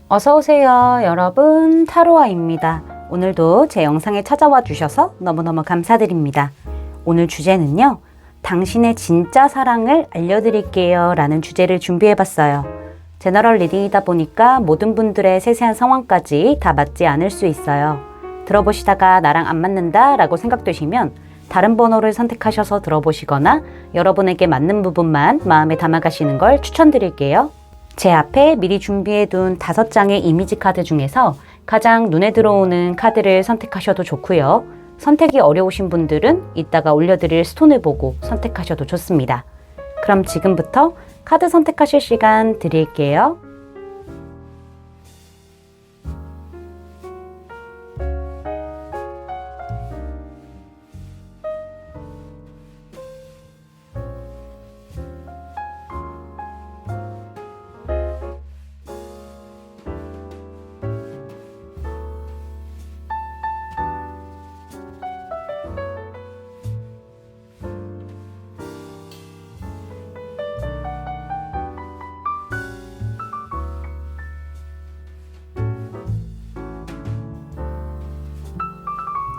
어서 오세요, 여러분. 타로아입니다. 오늘도 제 영상에 찾아와 주셔서 너무너무 감사드립니다. 오늘 주제는요, 당신의 진짜 사랑을 알려드릴게요 라는 주제를 준비해봤어요. 제너럴 리딩이다 보니까 모든 분들의 세세한 상황까지 다 맞지 않을 수 있어요. 들어보시다가 나랑 안 맞는다 라고 생각되시면 다른 번호를 선택하셔서 들어보시거나 여러분에게 맞는 부분만 마음에 담아가시는 걸 추천드릴게요. 제 앞에 미리 준비해둔 5장의 이미지 카드 중에서 가장 눈에 들어오는 카드를 선택하셔도 좋고요. 선택이 어려우신 분들은 이따가 올려드릴 스톤을 보고 선택하셔도 좋습니다. 그럼 지금부터 카드 선택하실 시간 드릴게요.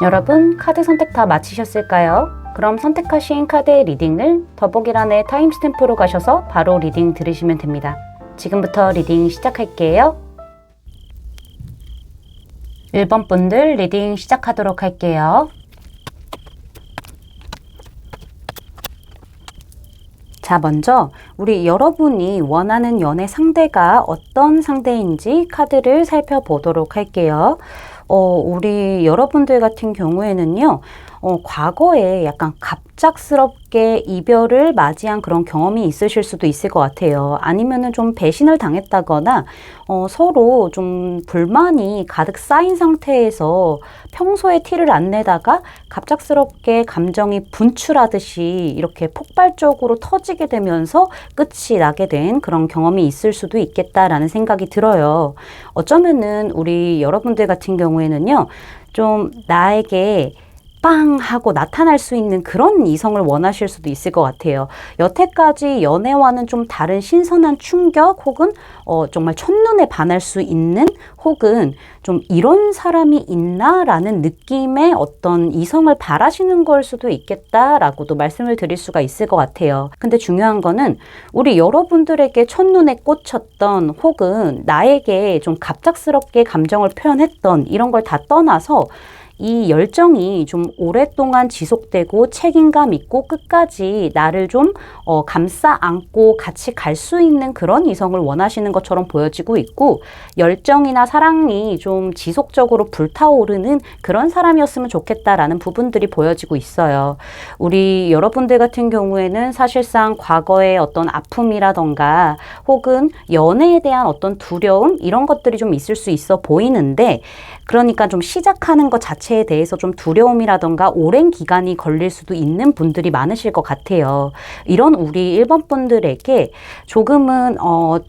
여러분, 카드 선택 다 마치셨을까요? 그럼 선택하신 카드의 리딩을 더보기란의 타임스탬프로 가셔서 바로 리딩 들으시면 됩니다. 지금부터 리딩 시작할게요. 1번 분들 리딩 시작하도록 할게요. 자, 먼저 우리 여러분이 원하는 연애 상대가 어떤 상대인지 카드를 살펴보도록 할게요. 우리 여러분들 같은 경우에는요, 과거에 약간 갑작스럽게 이별을 맞이한 그런 경험이 있으실 수도 있을 것 같아요. 아니면은 좀 배신을 당했다거나, 서로 좀 불만이 가득 쌓인 상태에서 평소에 티를 안 내다가 갑작스럽게 감정이 분출하듯이 이렇게 폭발적으로 터지게 되면서 끝이 나게 된 그런 경험이 있을 수도 있겠다라는 생각이 들어요. 어쩌면은 우리 여러분들 같은 경우에는요, 좀 나에게 빵 하고 나타날 수 있는 그런 이성을 원하실 수도 있을 것 같아요. 여태까지 연애와는 좀 다른 신선한 충격 혹은 정말 첫눈에 반할 수 있는 혹은 좀 이런 사람이 있나 라는 느낌의 어떤 이성을 바라시는 걸 수도 있겠다라고도 말씀을 드릴 수가 있을 것 같아요. 근데 중요한 거는 우리 여러분들에게 첫눈에 꽂혔던 혹은 나에게 좀 갑작스럽게 감정을 표현했던 이런 걸 다 떠나서 이 열정이 좀 오랫동안 지속되고 책임감 있고 끝까지 나를 좀 감싸 안고 같이 갈 수 있는 그런 이성을 원하시는 것처럼 보여지고 있고, 열정이나 사랑이 좀 지속적으로 불타오르는 그런 사람이었으면 좋겠다라는 부분들이 보여지고 있어요. 우리 여러분들 같은 경우에는 사실상 과거의 어떤 아픔이라던가 혹은 연애에 대한 어떤 두려움 이런 것들이 좀 있을 수 있어 보이는데, 그러니까 좀 시작하는 것 자체에 대해서 좀 두려움이라던가 오랜 기간이 걸릴 수도 있는 분들이 많으실 것 같아요. 이런 우리 1번 분들에게 조금은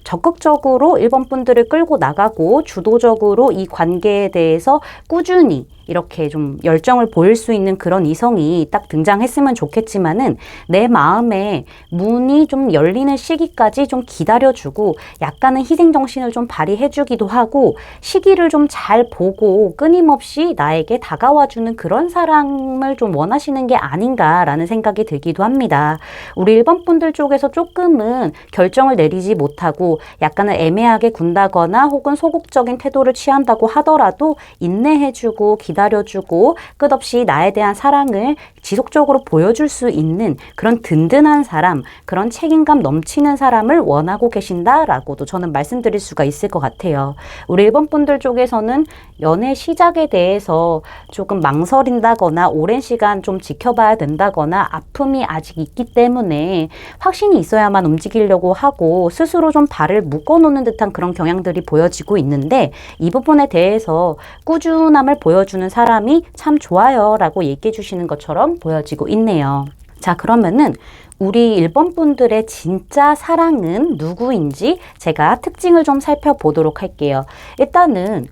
적극적으로 1번 분들을 끌고 나가고 주도적으로 이 관계에 대해서 꾸준히 이렇게 좀 열정을 보일 수 있는 그런 이성이 딱 등장했으면 좋겠지만은 내 마음에 문이 좀 열리는 시기까지 좀 기다려주고 약간은 희생정신을 좀 발휘해주기도 하고 시기를 좀 잘 보고 끊임없이 나에게 다가와주는 그런 사람을 좀 원하시는 게 아닌가라는 생각이 들기도 합니다. 우리 1번 분들 쪽에서 조금은 결정을 내리지 못하고 약간은 애매하게 군다거나 혹은 소극적인 태도를 취한다고 하더라도 인내해주고 기다려주고 끝없이 나에 대한 사랑을 지속적으로 보여줄 수 있는 그런 든든한 사람, 그런 책임감 넘치는 사람을 원하고 계신다라고도 저는 말씀드릴 수가 있을 것 같아요. 우리 1번 분들 쪽에서는 연애 시작에 대해서 조금 망설인다거나 오랜 시간 좀 지켜봐야 된다거나 아픔이 아직 있기 때문에 확신이 있어야만 움직이려고 하고 스스로 좀 발을 묶어놓는 듯한 그런 경향들이 보여지고 있는데, 이 부분에 대해서 꾸준함을 보여주는 사람이 참 좋아요 라고 얘기해 주시는 것처럼 보여지고 있네요. 자, 그러면은 우리 1번 분들의 진짜 사랑은 누구인지 제가 특징을 좀 살펴보도록 할게요. 일단은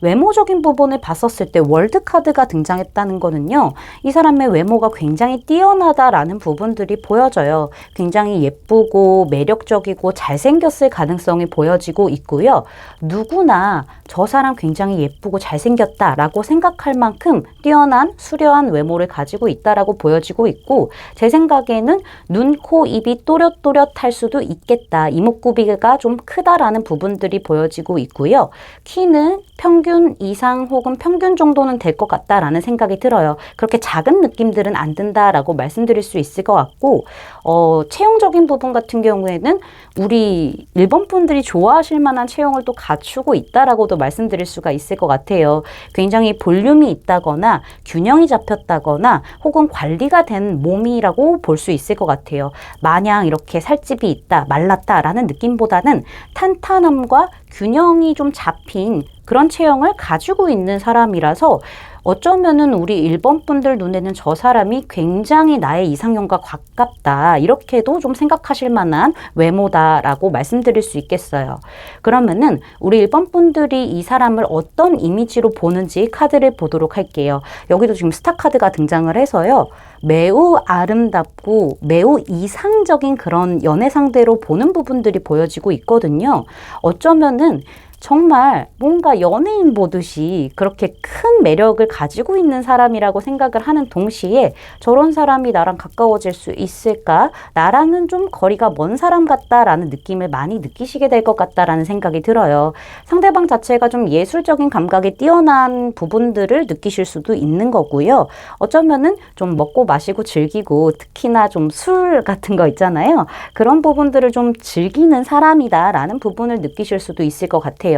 외모적인 부분을 봤었을 때 월드카드가 등장했다는 거는요. 이 사람의 외모가 굉장히 뛰어나다라는 부분들이 보여져요. 굉장히 예쁘고 매력적이고 잘생겼을 가능성이 보여지고 있고요. 누구나 저 사람 굉장히 예쁘고 잘생겼다라고 생각할 만큼 뛰어난 수려한 외모를 가지고 있다라고 보여지고 있고, 제 생각에는 눈, 코, 입이 또렷또렷할 수도 있겠다. 이목구비가 좀 크다라는 부분들이 보여지고 있고요. 키는 평균 이상 혹은 평균 정도는 될 것 같다라는 생각이 들어요. 그렇게 작은 느낌들은 안 든다라고 말씀드릴 수 있을 것 같고, 체형적인 부분 같은 경우에는 우리 일본 분들이 좋아하실 만한 체형을 또 갖추고 있다라고도 말씀드릴 수가 있을 것 같아요. 굉장히 볼륨이 있다거나 균형이 잡혔다거나 혹은 관리가 된 몸이라고 볼 수 있을 것 같아요. 마냥 이렇게 살집이 있다, 말랐다라는 느낌보다는 탄탄함과 균형이 좀 잡힌 그런 체형을 가지고 있는 사람이라서 어쩌면은 우리 일본 분들 눈에는 저 사람이 굉장히 나의 이상형과 가깝다, 이렇게도 좀 생각하실 만한 외모다라고 말씀드릴 수 있겠어요. 그러면은 우리 일본 분들이 이 사람을 어떤 이미지로 보는지 카드를 보도록 할게요. 여기도 지금 스타 카드가 등장을 해서요. 매우 아름답고 매우 이상적인 그런 연애 상대로 보는 부분들이 보여지고 있거든요. 어쩌면은 정말 뭔가 연예인 보듯이 그렇게 큰 매력을 가지고 있는 사람이라고 생각을 하는 동시에, 저런 사람이 나랑 가까워질 수 있을까? 나랑은 좀 거리가 먼 사람 같다라는 느낌을 많이 느끼시게 될 것 같다라는 생각이 들어요. 상대방 자체가 좀 예술적인 감각이 뛰어난 부분들을 느끼실 수도 있는 거고요. 어쩌면은 좀 먹고 마시고 즐기고, 특히나 좀 술 같은 거 있잖아요. 그런 부분들을 좀 즐기는 사람이다라는 부분을 느끼실 수도 있을 것 같아요.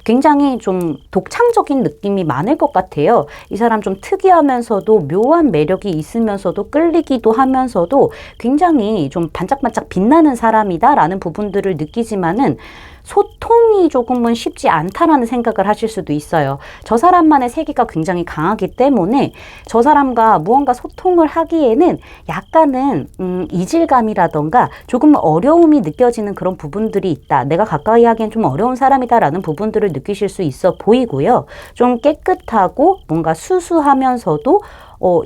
굉장히 좀 독창적인 느낌이 많을 것 같아요. 이 사람 좀 특이하면서도 묘한 매력이 있으면서도 끌리기도 하면서도 굉장히 좀 반짝반짝 빛나는 사람이다라는 부분들을 느끼지만은 소통이 조금은 쉽지 않다라는 생각을 하실 수도 있어요. 저 사람만의 세계가 굉장히 강하기 때문에 저 사람과 무언가 소통을 하기에는 약간은 이질감이라던가 조금 어려움이 느껴지는 그런 부분들이 있다. 내가 가까이 하기엔 좀 어려운 사람이다라는 부분들을 느끼실 수 있어 보이고요. 좀 깨끗하고 뭔가 수수하면서도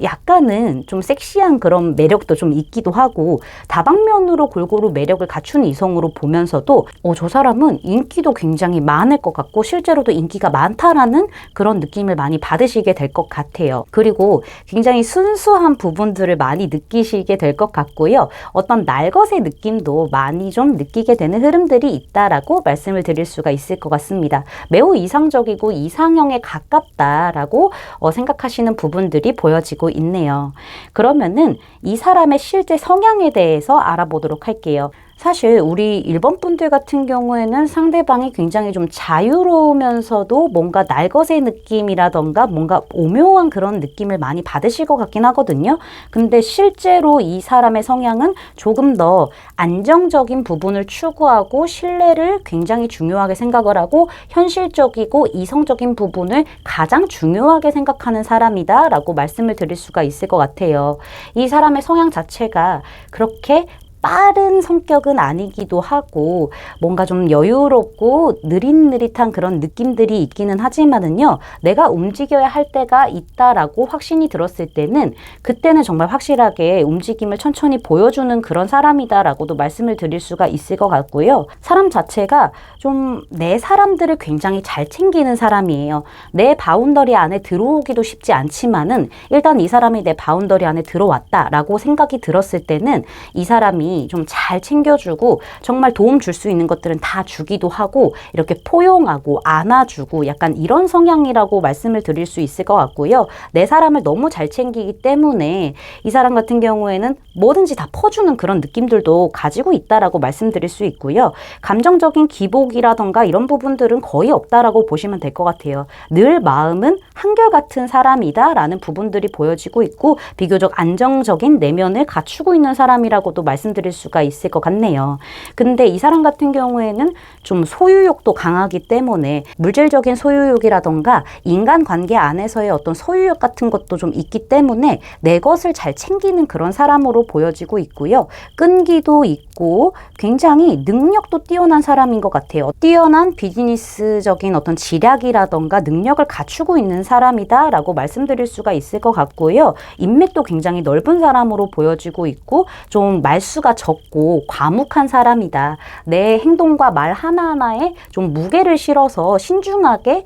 약간은 좀 섹시한 그런 매력도 좀 있기도 하고, 다방면으로 골고루 매력을 갖춘 이성으로 보면서도 저 사람은 인기도 굉장히 많을 것 같고 실제로도 인기가 많다라는 그런 느낌을 많이 받으시게 될 것 같아요. 그리고 굉장히 순수한 부분들을 많이 느끼시게 될 것 같고요. 어떤 날것의 느낌도 많이 좀 느끼게 되는 흐름들이 있다라고 말씀을 드릴 수가 있을 것 같습니다. 매우 이상적이고 이상형에 가깝다라고 생각하시는 부분들이 보여지고 있네요. 그러면은 이 사람의 실제 성향에 대해서 알아보도록 할게요. 사실 우리 일본 분들 같은 경우에는 상대방이 굉장히 좀 자유로우면서도 뭔가 날것의 느낌이라던가 뭔가 오묘한 그런 느낌을 많이 받으실 것 같긴 하거든요. 근데 실제로 이 사람의 성향은 조금 더 안정적인 부분을 추구하고 신뢰를 굉장히 중요하게 생각을 하고 현실적이고 이성적인 부분을 가장 중요하게 생각하는 사람이다 라고 말씀을 드릴 수가 있을 것 같아요. 이 사람의 성향 자체가 그렇게 빠른 성격은 아니기도 하고 뭔가 좀 여유롭고 느릿느릿한 그런 느낌들이 있기는 하지만은요, 내가 움직여야 할 때가 있다라고 확신이 들었을 때는 그때는 정말 확실하게 움직임을 천천히 보여주는 그런 사람이다라고도 말씀을 드릴 수가 있을 것 같고요. 사람 자체가 좀 내 사람들을 굉장히 잘 챙기는 사람이에요. 내 바운더리 안에 들어오기도 쉽지 않지만은 일단 이 사람이 내 바운더리 안에 들어왔다라고 생각이 들었을 때는 이 사람이 좀 잘 챙겨주고 정말 도움 줄 수 있는 것들은 다 주기도 하고 이렇게 포용하고 안아주고 약간 이런 성향이라고 말씀을 드릴 수 있을 것 같고요. 내 사람을 너무 잘 챙기기 때문에 이 사람 같은 경우에는 뭐든지 다 퍼주는 그런 느낌들도 가지고 있다라고 말씀드릴 수 있고요. 감정적인 기복이라던가 이런 부분들은 거의 없다라고 보시면 될 것 같아요. 늘 마음은 한결같은 사람이다라는 부분들이 보여지고 있고 비교적 안정적인 내면을 갖추고 있는 사람이라고도 말씀드릴 수가 있을 것 같네요. 근데 이 사람 같은 경우에는 좀 소유욕도 강하기 때문에 물질적인 소유욕이라던가 인간관계 안에서의 어떤 소유욕 같은 것도 좀 있기 때문에 내 것을 잘 챙기는 그런 사람으로 사람으로 보여지고 있고요. 끈기도 있고 굉장히 능력도 뛰어난 사람인 것 같아요. 뛰어난 비즈니스적인 어떤 지략이라던가 능력을 갖추고 있는 사람이다 라고 말씀드릴 수가 있을 것 같고요. 인맥도 굉장히 넓은 사람으로 보여지고 있고 좀 말수가 적고 과묵한 사람이다. 내 행동과 말 하나하나에 좀 무게를 실어서 신중하게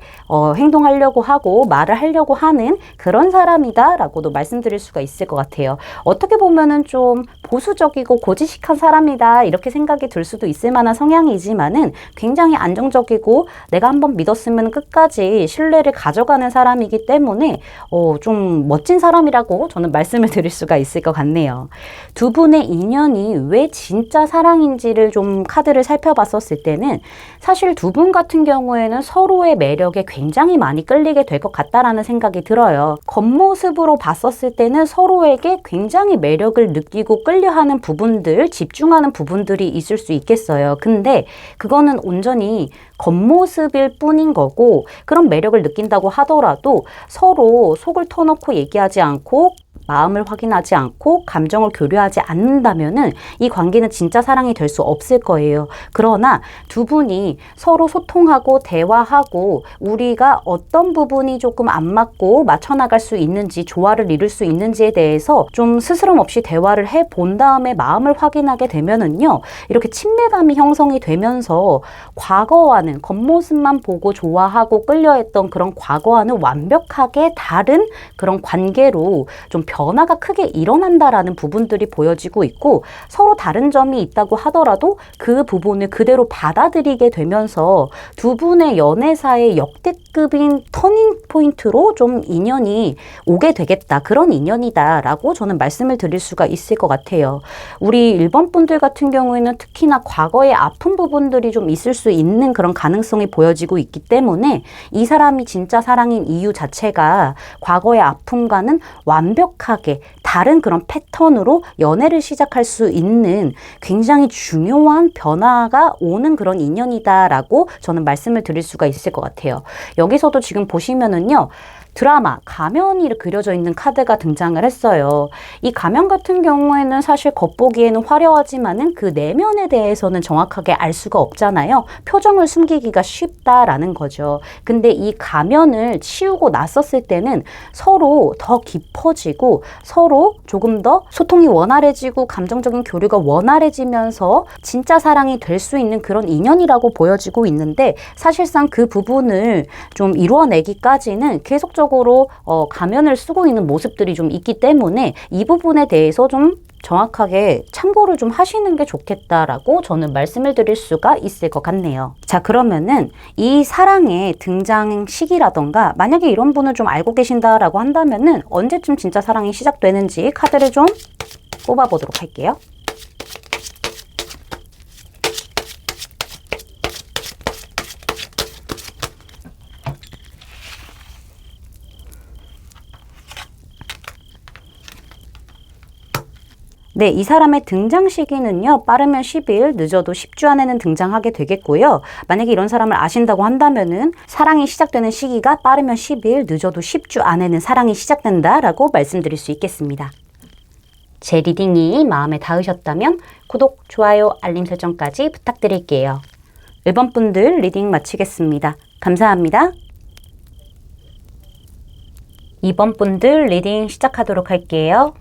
행동하려고 하고 말을 하려고 하는 그런 사람이다 라고도 말씀드릴 수가 있을 것 같아요. 어떻게 보면은 좀 보수적이고 고지식한 사람이다 이렇게 생각이 들 수도 있을 만한 성향이지만은 굉장히 안정적이고 내가 한번 믿었으면 끝까지 신뢰를 가져가는 사람이기 때문에 좀 멋진 사람이라고 저는 말씀을 드릴 수가 있을 것 같네요. 두 분의 인연이 왜 진짜 사랑인지를 좀 카드를 살펴봤었을 때는 사실 두 분 같은 경우에는 서로의 매력에 굉장히 많이 끌리게 될 것 같다라는 생각이 들어요. 겉모습으로 봤었을 때는 서로에게 굉장히 매력을 느끼고 끌려하는 부분들, 집중하는 부분들이 있을 수 있겠어요. 근데 그거는 온전히 겉모습일 뿐인 거고 그런 매력을 느낀다고 하더라도 서로 속을 터놓고 얘기하지 않고 마음을 확인하지 않고 감정을 교류하지 않는다면은 이 관계는 진짜 사랑이 될 수 없을 거예요. 그러나 두 분이 서로 소통하고 대화하고 우리가 어떤 부분이 조금 안 맞고 맞춰나갈 수 있는지 조화를 이룰 수 있는지에 대해서 좀 스스럼 없이 대화를 해본 다음에 마음을 확인하게 되면은요. 이렇게 친밀감이 형성이 되면서 과거와는 겉모습만 보고 좋아하고 끌려했던 그런 과거와는 완벽하게 다른 그런 관계로 좀 변화가 크게 일어난다라는 부분들이 보여지고 있고 서로 다른 점이 있다고 하더라도 그 부분을 그대로 받아들이게 되면서 두 분의 연애사의 역대급인 터닝 포인트로 좀 인연이 오게 되겠다. 그런 인연이다 라고 저는 말씀을 드릴 수가 있을 것 같아요. 우리 1번 분들 같은 경우에는 특히나 과거의 아픈 부분들이 좀 있을 수 있는 그런 가능성이 보여지고 있기 때문에 이 사람이 진짜 사랑인 이유 자체가 과거의 아픔과는 완벽하게 다른 그런 패턴으로 연애를 시작할 수 있는 굉장히 중요한 변화가 오는 그런 인연이다라고 저는 말씀을 드릴 수가 있을 것 같아요. 여기서도 지금 보시면은요. 드라마, 가면이 그려져 있는 카드가 등장을 했어요. 이 가면 같은 경우에는 사실 겉보기에는 화려하지만은 그 내면에 대해서는 정확하게 알 수가 없잖아요. 표정을 숨기기가 쉽다라는 거죠. 근데 이 가면을 치우고 났었을 때는 서로 더 깊어지고 서로 조금 더 소통이 원활해지고 감정적인 교류가 원활해지면서 진짜 사랑이 될 수 있는 그런 인연이라고 보여지고 있는데 사실상 그 부분을 좀 이루어내기까지는 계속적으로 가면을 쓰고 있는 모습들이 좀 있기 때문에 이 부분에 대해서 좀 정확하게 참고를 좀 하시는 게 좋겠다라고 저는 말씀을 드릴 수가 있을 것 같네요. 자, 그러면은 이 사랑의 등장 시기라던가 만약에 이런 분을 좀 알고 계신다라고 한다면은 언제쯤 진짜 사랑이 시작되는지 카드를 좀 뽑아보도록 할게요. 네, 이 사람의 등장 시기는요, 빠르면 10일, 늦어도 10주 안에는 등장하게 되겠고요. 만약에 이런 사람을 아신다고 한다면은 사랑이 시작되는 시기가 빠르면 10일, 늦어도 10주 안에는 사랑이 시작된다라고 말씀드릴 수 있겠습니다. 제 리딩이 마음에 닿으셨다면 구독, 좋아요, 알림 설정까지 부탁드릴게요. 1번 분들 리딩 마치겠습니다. 감사합니다. 2번 분들 리딩 시작하도록 할게요.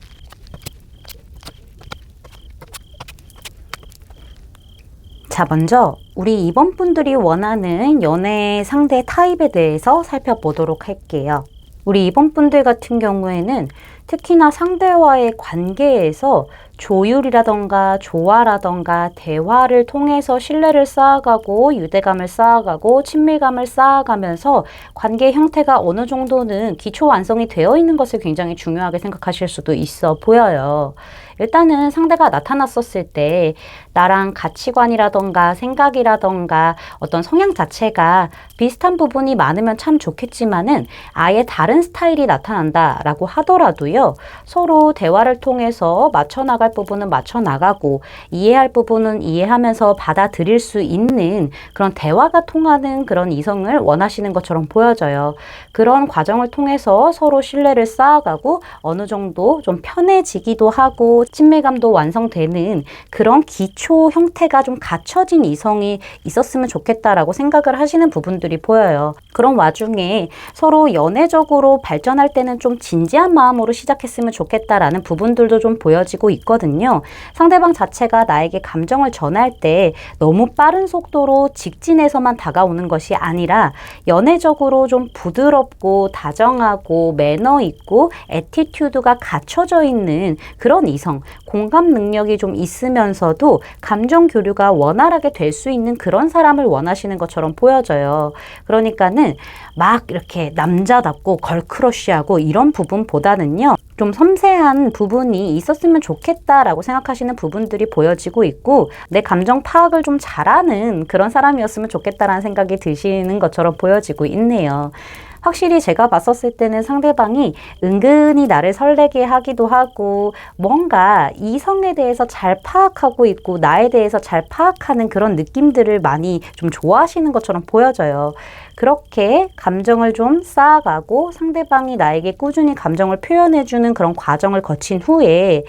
자, 먼저 우리 2번 분들이 원하는 연애 상대 타입에 대해서 살펴보도록 할게요. 우리 2번 분들 같은 경우에는 특히나 상대와의 관계에서 조율이라던가 조화라던가 대화를 통해서 신뢰를 쌓아가고 유대감을 쌓아가고 친밀감을 쌓아가면서 관계 형태가 어느 정도는 기초 완성이 되어 있는 것을 굉장히 중요하게 생각하실 수도 있어 보여요. 일단은 상대가 나타났었을 때 나랑 가치관이라던가 생각이라던가 어떤 성향 자체가 비슷한 부분이 많으면 참 좋겠지만은 아예 다른 스타일이 나타난다라고 하더라도요. 서로 대화를 통해서 맞춰나갈 부분은 맞춰나가고 이해할 부분은 이해하면서 받아들일 수 있는 그런 대화가 통하는 그런 이성을 원하시는 것처럼 보여져요. 그런 과정을 통해서 서로 신뢰를 쌓아가고 어느 정도 좀 편해지기도 하고 친밀감도 완성되는 그런 기초 형태가 좀 갖춰진 이성이 있었으면 좋겠다라고 생각을 하시는 부분들이 보여요. 그런 와중에 서로 연애적으로 발전할 때는 좀 진지한 마음으로 시작했으면 좋겠다라는 부분들도 좀 보여지고 있거든요. 상대방 자체가 나에게 감정을 전할 때 너무 빠른 속도로 직진해서만 다가오는 것이 아니라 연애적으로 좀 부드럽고 다정하고 매너 있고 애티튜드가 갖춰져 있는 그런 이성, 공감 능력이 좀 있으면서도 감정 교류가 원활하게 될 수 있는 그런 사람을 원하시는 것처럼 보여져요. 그러니까는 막 이렇게 남자답고 걸크러쉬하고 이런 부분보다는요, 좀 섬세한 부분이 있었으면 좋겠다라고 생각하시는 부분들이 보여지고 있고, 내 감정 파악을 좀 잘하는 그런 사람이었으면 좋겠다라는 생각이 드시는 것처럼 보여지고 있네요. 확실히 제가 봤었을 때는 상대방이 은근히 나를 설레게 하기도 하고 뭔가 이성에 대해서 잘 파악하고 있고 나에 대해서 잘 파악하는 그런 느낌들을 많이 좀 좋아하시는 것처럼 보여져요. 그렇게 감정을 좀 쌓아가고 상대방이 나에게 꾸준히 감정을 표현해주는 그런 과정을 거친 후에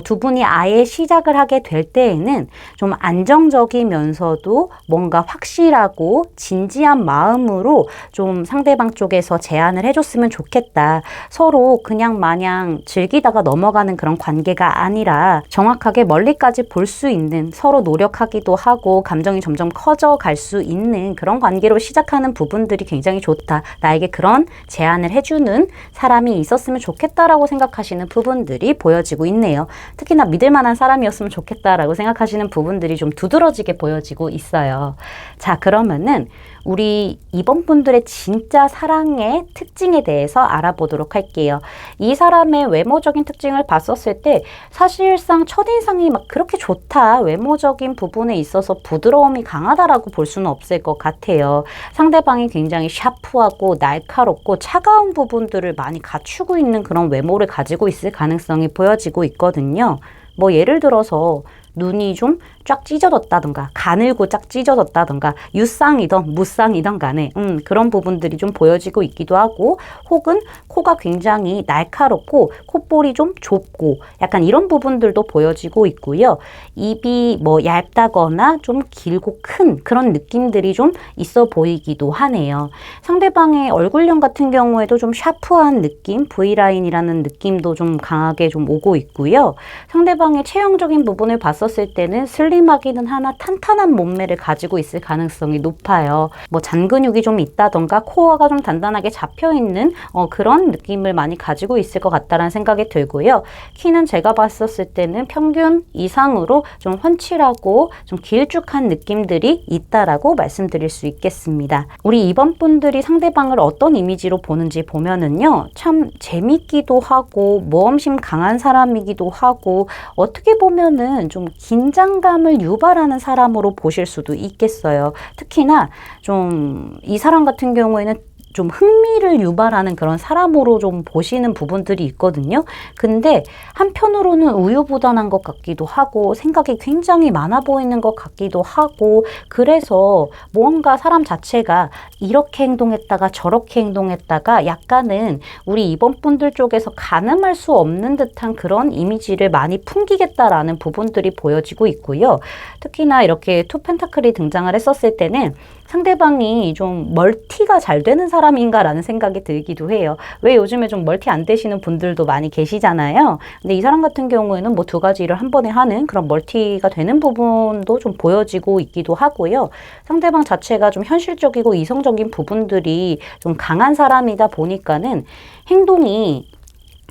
두 분이 아예 시작을 하게 될 때에는 좀 안정적이면서도 뭔가 확실하고 진지한 마음으로 좀 상대방 쪽에서 제안을 해줬으면 좋겠다. 서로 그냥 마냥 즐기다가 넘어가는 그런 관계가 아니라 정확하게 멀리까지 볼 수 있는, 서로 노력하기도 하고 감정이 점점 커져갈 수 있는 그런 관계로 시작하는 부분들이 굉장히 좋다. 나에게 그런 제안을 해주는 사람이 있었으면 좋겠다라고 생각하시는 부분들이 보여지고 있네요. 특히나 믿을 만한 사람이었으면 좋겠다라고 생각하시는 부분들이 좀 두드러지게 보여지고 있어요. 자, 그러면은 우리 이번 분들의 진짜 사랑의 특징에 대해서 알아보도록 할게요. 이 사람의 외모적인 특징을 봤었을 때 사실상 첫인상이 막 그렇게 좋다, 외모적인 부분에 있어서 부드러움이 강하다라고 볼 수는 없을 것 같아요. 상대방이 굉장히 샤프하고 날카롭고 차가운 부분들을 많이 갖추고 있는 그런 외모를 가지고 있을 가능성이 보여지고 있거든요. 뭐 예를 들어서 눈이 좀 쫙 찢어졌다던가 가늘고 쫙 찢어졌다던가 유쌍이던 무쌍이던 간에 그런 부분들이 좀 보여지고 있기도 하고, 혹은 코가 굉장히 날카롭고 콧볼이 좀 좁고 약간 이런 부분들도 보여지고 있고요. 입이 뭐 얇다거나 좀 길고 큰 그런 느낌들이 좀 있어 보이기도 하네요. 상대방의 얼굴형 같은 경우에도 좀 샤프한 느낌, V라인이라는 느낌도 좀 강하게 좀 오고 있고요. 상대방의 체형적인 부분을 봤었을 때는 슬림하기는 하나 탄탄한 몸매를 가지고 있을 가능성이 높아요. 뭐 잔근육이 좀 있다던가 코어가 좀 단단하게 잡혀있는 그런 느낌을 많이 가지고 있을 것 같다는 생각이 들고요. 키는 제가 봤었을 때는 평균 이상으로 좀 훤칠하고 좀 길쭉한 느낌들이 있다라고 말씀드릴 수 있겠습니다. 우리 이번 분들이 상대방을 어떤 이미지로 보는지 보면은요, 참 재밌기도 하고 모험심 강한 사람이기도 하고 어떻게 보면은 좀 긴장감을 유발하는 사람으로 보실 수도 있겠어요. 특히나 좀 이 사람 같은 경우에는 좀 흥미를 유발하는 그런 사람으로 좀 보시는 부분들이 있거든요. 근데 한편으로는 우유부단한 것 같기도 하고 생각이 굉장히 많아 보이는 것 같기도 하고, 그래서 뭔가 사람 자체가 이렇게 행동했다가 저렇게 행동했다가 약간은 우리 이번 분들 쪽에서 가늠할 수 없는 듯한 그런 이미지를 많이 풍기겠다라는 부분들이 보여지고 있고요. 특히나 이렇게 투 펜타클이 등장을 했었을 때는 상대방이 좀 멀티가 잘 되는 사람인가라는 생각이 들기도 해요. 왜 요즘에 좀 멀티 안 되시는 분들도 많이 계시잖아요. 근데 이 사람 같은 경우에는 뭐 두 가지 일을 한 번에 하는 그런 멀티가 되는 부분도 좀 보여지고 있기도 하고요. 상대방 자체가 좀 현실적이고 이성적인 부분들이 좀 강한 사람이다 보니까는 행동이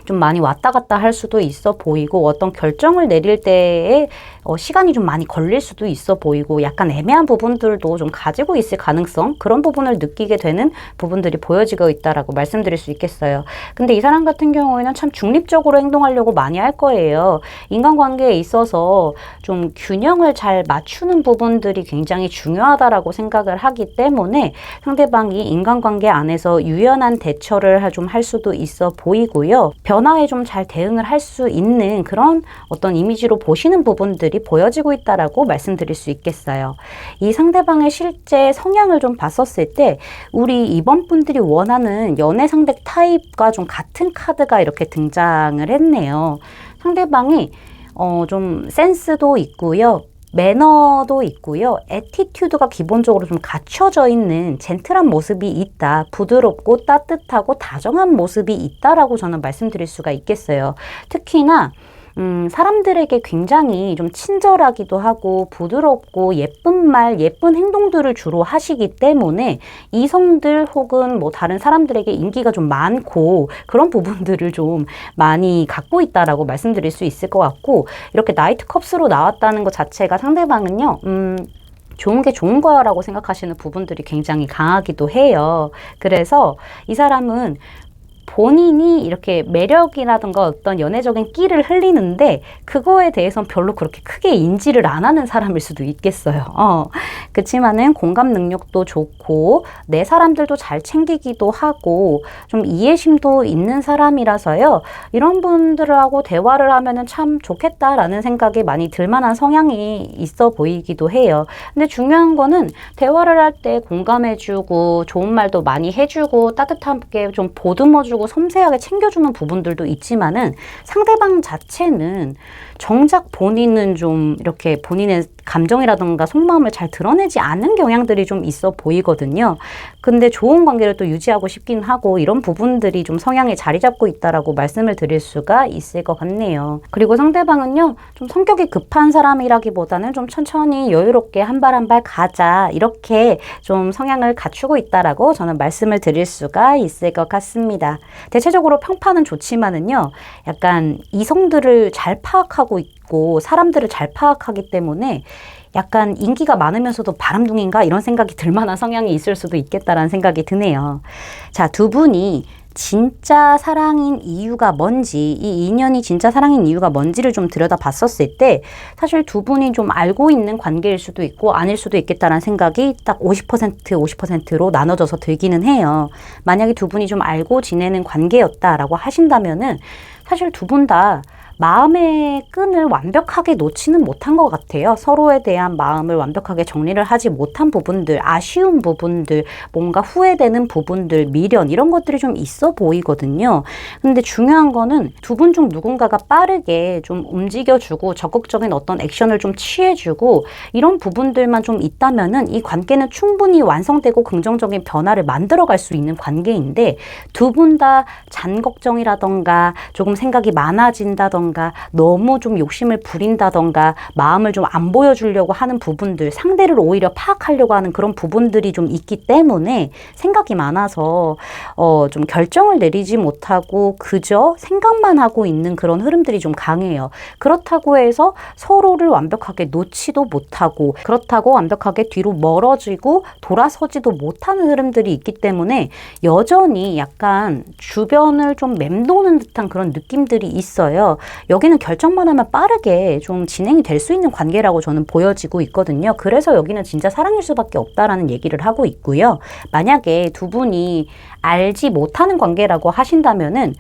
좀 많이 왔다 갔다 할 수도 있어 보이고, 어떤 결정을 내릴 때에 시간이 좀 많이 걸릴 수도 있어 보이고, 약간 애매한 부분들도 좀 가지고 있을 가능성, 그런 부분을 느끼게 되는 부분들이 보여지고 있다라고 말씀드릴 수 있겠어요. 근데 이 사람 같은 경우에는 참 중립적으로 행동하려고 많이 할 거예요. 인간관계에 있어서 좀 균형을 잘 맞추는 부분들이 굉장히 중요하다라고 생각을 하기 때문에 상대방이 인간관계 안에서 유연한 대처를 좀 할 수도 있어 보이고요. 변화에 좀 잘 대응을 할 수 있는 그런 어떤 이미지로 보시는 부분들이 보여지고 있다라고 말씀드릴 수 있겠어요. 이 상대방의 실제 성향을 좀 봤었을 때 우리 이번 분들이 원하는 연애 상대 타입과 좀 같은 카드가 이렇게 등장을 했네요. 상대방이 좀 센스도 있고요. 매너도 있고요. 애티튜드가 기본적으로 좀 갖춰져 있는 젠틀한 모습이 있다. 부드럽고 따뜻하고 다정한 모습이 있다라고 저는 말씀드릴 수가 있겠어요. 특히나 사람들에게 굉장히 좀 친절하기도 하고 부드럽고 예쁜 말, 예쁜 행동들을 주로 하시기 때문에 이성들 혹은 뭐 다른 사람들에게 인기가 좀 많고 그런 부분들을 좀 많이 갖고 있다라고 말씀드릴 수 있을 것 같고, 이렇게 나이트 컵스로 나왔다는 것 자체가 상대방은요, 좋은 게 좋은 거야라고 생각하시는 부분들이 굉장히 강하기도 해요. 그래서 이 사람은 본인이 이렇게 매력이라든가 어떤 연애적인 끼를 흘리는데 그거에 대해서는 별로 그렇게 크게 인지를 안 하는 사람일 수도 있겠어요. 그치만은 공감 능력도 좋고 내 사람들도 잘 챙기기도 하고 좀 이해심도 있는 사람이라서요. 이런 분들하고 대화를 하면은 참 좋겠다라는 생각이 많이 들만한 성향이 있어 보이기도 해요. 근데 중요한 거는 대화를 할 때 공감해주고 좋은 말도 많이 해주고 따뜻하게 좀 보듬어주고 섬세하게 챙겨주는 부분들도 있지만은 상대방 자체는 정작 본인은 좀 이렇게 본인의 감정이라든가 속마음을 잘 드러내지 않는 경향들이 좀 있어 보이거든요. 근데 좋은 관계를 또 유지하고 싶긴 하고 이런 부분들이 좀 성향에 자리 잡고 있다라고 말씀을 드릴 수가 있을 것 같네요. 그리고 상대방은요, 좀 성격이 급한 사람이라기보다는 좀 천천히 여유롭게 한 발 한 발 가자 이렇게 좀 성향을 갖추고 있다라고 저는 말씀을 드릴 수가 있을 것 같습니다. 대체적으로 평판은 좋지만은요, 약간 이성들을 잘 파악하고 있고 사람들을 잘 파악하기 때문에 약간 인기가 많으면서도 바람둥이인가 이런 생각이 들 만한 성향이 있을 수도 있겠다라는 생각이 드네요. 자, 두 분이 진짜 사랑인 이유가 뭔지, 이 인연이 진짜 사랑인 이유가 뭔지를 좀 들여다봤었을 때 사실 두 분이 좀 알고 있는 관계일 수도 있고 아닐 수도 있겠다라는 생각이 딱 50%로 나눠져서 들기는 해요. 만약에 두 분이 좀 알고 지내는 관계였다라고 하신다면은 사실 두 분 다 마음의 끈을 완벽하게 놓지는 못한 것 같아요. 서로에 대한 마음을 완벽하게 정리를 하지 못한 부분들, 아쉬운 부분들, 뭔가 후회되는 부분들, 미련 이런 것들이 좀 있어 보이거든요. 근데 중요한 거는 두 분 중 누군가가 빠르게 좀 움직여주고 적극적인 어떤 액션을 좀 취해주고 이런 부분들만 좀 있다면은 이 관계는 충분히 완성되고 긍정적인 변화를 만들어갈 수 있는 관계인데 두 분 다 잔 걱정이라던가 조금 생각이 많아진다던가 너무 좀 욕심을 부린다던가 마음을 좀 안 보여주려고 하는 부분들, 상대를 오히려 파악하려고 하는 그런 부분들이 좀 있기 때문에 생각이 많아서 좀 결정을 내리지 못하고 그저 생각만 하고 있는 그런 흐름들이 좀 강해요. 그렇다고 해서 서로를 완벽하게 놓지도 못하고 그렇다고 완벽하게 뒤로 멀어지고 돌아서지도 못하는 흐름들이 있기 때문에 여전히 약간 주변을 좀 맴도는 듯한 그런 느낌들이 있어요. 여기는 결정만 하면 빠르게 좀 진행이 될 수 있는 관계라고 저는 보여지고 있거든요. 그래서 여기는 진짜 사랑일 수밖에 없다라는 얘기를 하고 있고요. 만약에 두 분이 알지 못하는 관계라고 하신다면은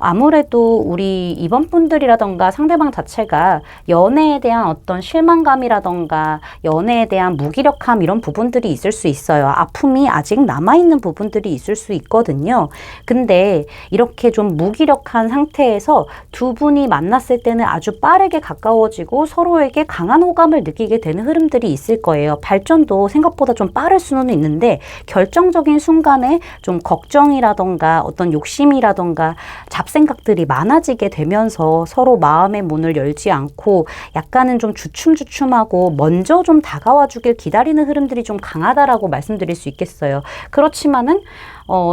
아무래도 우리 이번 분들이라던가 상대방 자체가 연애에 대한 어떤 실망감이라던가 연애에 대한 무기력함 이런 부분들이 있을 수 있어요. 아픔이 아직 남아있는 부분들이 있을 수 있거든요. 근데 이렇게 좀 무기력한 상태에서 두 분이 만났을 때는 아주 빠르게 가까워지고 서로에게 강한 호감을 느끼게 되는 흐름들이 있을 거예요. 발전도 생각보다 좀 빠를 수는 있는데 결정적인 순간에 좀 걱정이라던가 어떤 욕심이라던가 잡생각들이 많아지게 되면서 서로 마음의 문을 열지 않고 약간은 좀 주춤주춤하고 먼저 좀 다가와 주길 기다리는 흐름들이 좀 강하다라고 말씀드릴 수 있겠어요. 그렇지만은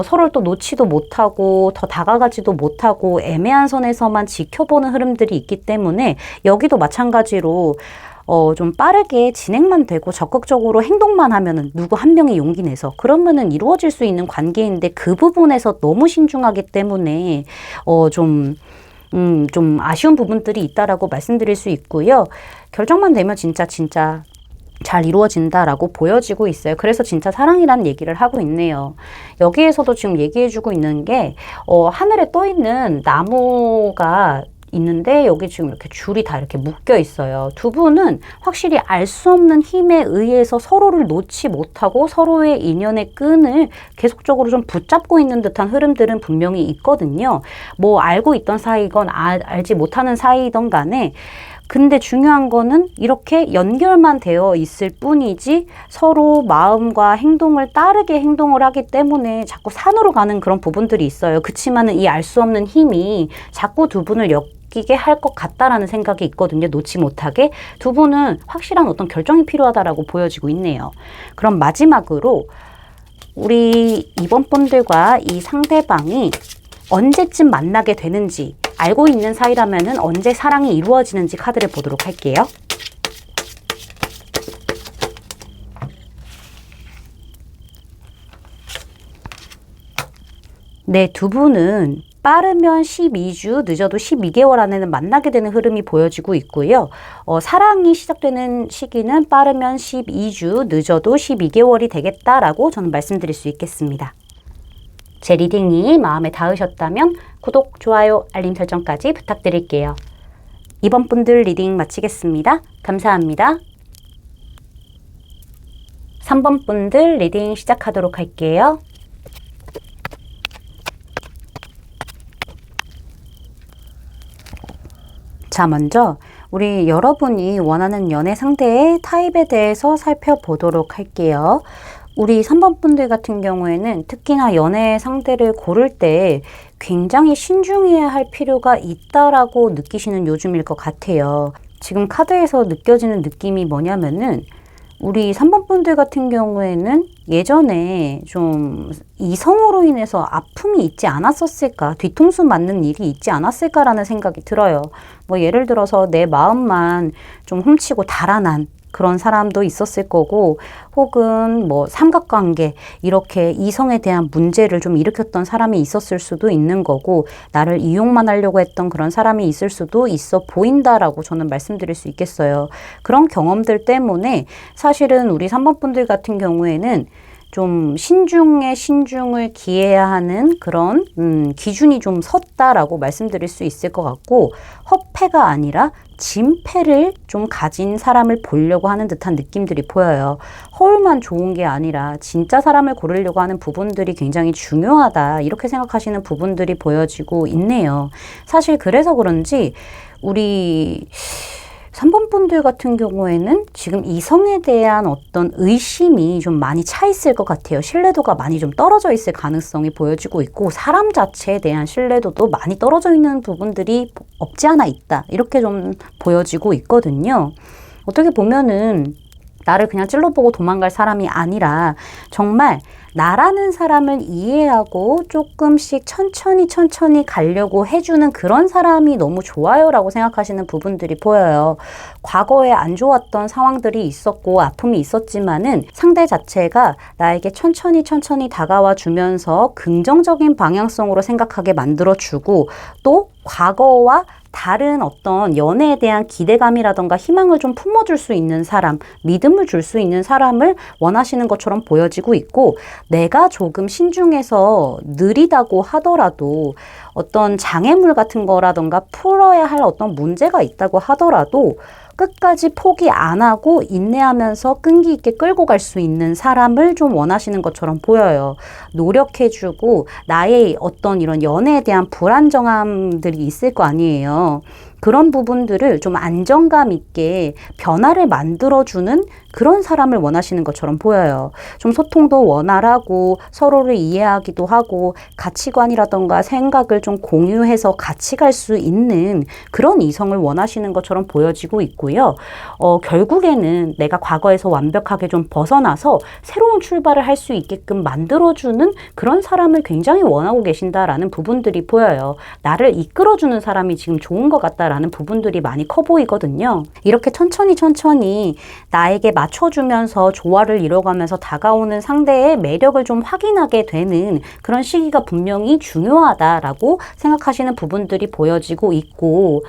서로를 또 놓지도 못하고 더 다가가지도 못하고 애매한 선에서만 지켜보는 흐름들이 있기 때문에 여기도 마찬가지로 좀 빠르게 진행만 되고 적극적으로 행동만 하면은 누구 한 명이 용기 내서 그러면은 이루어질 수 있는 관계인데 그 부분에서 너무 신중하기 때문에 좀 아쉬운 부분들이 있다라고 말씀드릴 수 있고요. 결정만 되면 진짜 잘 이루어진다라고 보여지고 있어요. 그래서 진짜 사랑이라는 얘기를 하고 있네요. 여기에서도 지금 얘기해주고 있는 게 하늘에 떠 있는 나무가 있는데 여기 지금 이렇게 줄이 다 이렇게 묶여 있어요. 두 분은 확실히 알 수 없는 힘에 의해서 서로를 놓지 못하고 서로의 인연의 끈을 계속적으로 좀 붙잡고 있는 듯한 흐름들은 분명히 있거든요. 뭐 알고 있던 사이건 알지 못하는 사이든 간에 근데 중요한 거는 이렇게 연결만 되어 있을 뿐이지 서로 마음과 행동을 다르게 행동을 하기 때문에 자꾸 산으로 가는 그런 부분들이 있어요. 그치만은 이 알 수 없는 힘이 자꾸 두 분을 엮이게 할 것 같다라는 생각이 있거든요. 놓지 못하게. 두 분은 확실한 어떤 결정이 필요하다라고 보여지고 있네요. 그럼 마지막으로 우리 이번 분들과 이 상대방이 언제쯤 만나게 되는지, 알고 있는 사이라면은 언제 사랑이 이루어지는지 카드를 보도록 할게요. 네, 두 분은 빠르면 12주, 늦어도 12개월 안에는 만나게 되는 흐름이 보여지고 있고요. 사랑이 시작되는 시기는 빠르면 12주, 늦어도 12개월이 되겠다라고 저는 말씀드릴 수 있겠습니다. 제 리딩이 마음에 닿으셨다면 구독, 좋아요, 알림 설정까지 부탁드릴게요. 이번 분들 리딩 마치겠습니다. 감사합니다. 3번 분들 리딩 시작하도록 할게요. 자, 먼저 우리 여러분이 원하는 연애 상대의 타입에 대해서 살펴보도록 할게요. 우리 3번 분들 같은 경우에는 특히나 연애 상대를 고를 때 굉장히 신중해야 할 필요가 있다라고 느끼시는 요즘일 것 같아요. 지금 카드에서 느껴지는 느낌이 뭐냐면은 우리 3번 분들 같은 경우에는 예전에 좀 이성으로 인해서 아픔이 있지 않았었을까, 뒤통수 맞는 일이 있지 않았을까라는 생각이 들어요. 뭐 예를 들어서 내 마음만 좀 훔치고 달아난 그런 사람도 있었을 거고, 혹은 뭐 삼각관계, 이렇게 이성에 대한 문제를 좀 일으켰던 사람이 있었을 수도 있는 거고, 나를 이용만 하려고 했던 그런 사람이 있을 수도 있어 보인다라고 저는 말씀드릴 수 있겠어요. 그런 경험들 때문에 사실은 우리 3번 분들 같은 경우에는 좀 신중에 신중을 기해야 하는 그런 기준이 좀 섰다라고 말씀드릴 수 있을 것 같고, 허패가 아니라 진패를 좀 가진 사람을 보려고 하는 듯한 느낌들이 보여요. 허울만 좋은 게 아니라 진짜 사람을 고르려고 하는 부분들이 굉장히 중요하다, 이렇게 생각하시는 부분들이 보여지고 있네요. 사실 그래서 그런지 우리 3번 분들 같은 경우에는 지금 이성에 대한 어떤 의심이 좀 많이 차 있을 것 같아요. 신뢰도가 많이 좀 떨어져 있을 가능성이 보여지고 있고, 사람 자체에 대한 신뢰도도 많이 떨어져 있는 부분들이 없지 않아 있다, 이렇게 좀 보여지고 있거든요. 어떻게 보면은 나를 그냥 찔러보고 도망갈 사람이 아니라 정말 나라는 사람을 이해하고 조금씩 천천히 가려고 해주는 그런 사람이 너무 좋아요 라고 생각하시는 부분들이 보여요. 과거에 안 좋았던 상황들이 있었고 아픔이 있었지만은 상대 자체가 나에게 천천히 다가와 주면서 긍정적인 방향성으로 생각하게 만들어주고, 또 과거와 다른 어떤 연애에 대한 기대감이라던가 희망을 좀 품어줄 수 있는 사람, 믿음을 줄 수 있는 사람을 원하시는 것처럼 보여지고 있고, 내가 조금 신중해서 느리다고 하더라도 어떤 장애물 같은 거라던가 풀어야 할 어떤 문제가 있다고 하더라도 끝까지 포기 안 하고 인내하면서 끈기 있게 끌고 갈 수 있는 사람을 좀 원하시는 것처럼 보여요. 노력해주고 나의 어떤 이런 연애에 대한 불안정함들이 있을 거 아니에요. 그런 부분들을 좀 안정감 있게 변화를 만들어주는 그런 사람을 원하시는 것처럼 보여요. 좀 소통도 원활하고 서로를 이해하기도 하고 가치관이라던가 생각을 좀 공유해서 같이 갈 수 있는 그런 이성을 원하시는 것처럼 보여지고 있고요. 결국에는 내가 과거에서 완벽하게 좀 벗어나서 새로운 출발을 할 수 있게끔 만들어주는 그런 사람을 굉장히 원하고 계신다라는 부분들이 보여요. 나를 이끌어주는 사람이 지금 좋은 것 같다라는 부분들이 많이 커 보이거든요. 이렇게 천천히 나에게 맞춰주면서 조화를 이뤄가면서 다가오는 상대의 매력을 좀 확인하게 되는 그런 시기가 분명히 중요하다라고 생각하시는 부분들이 보여지고 있고,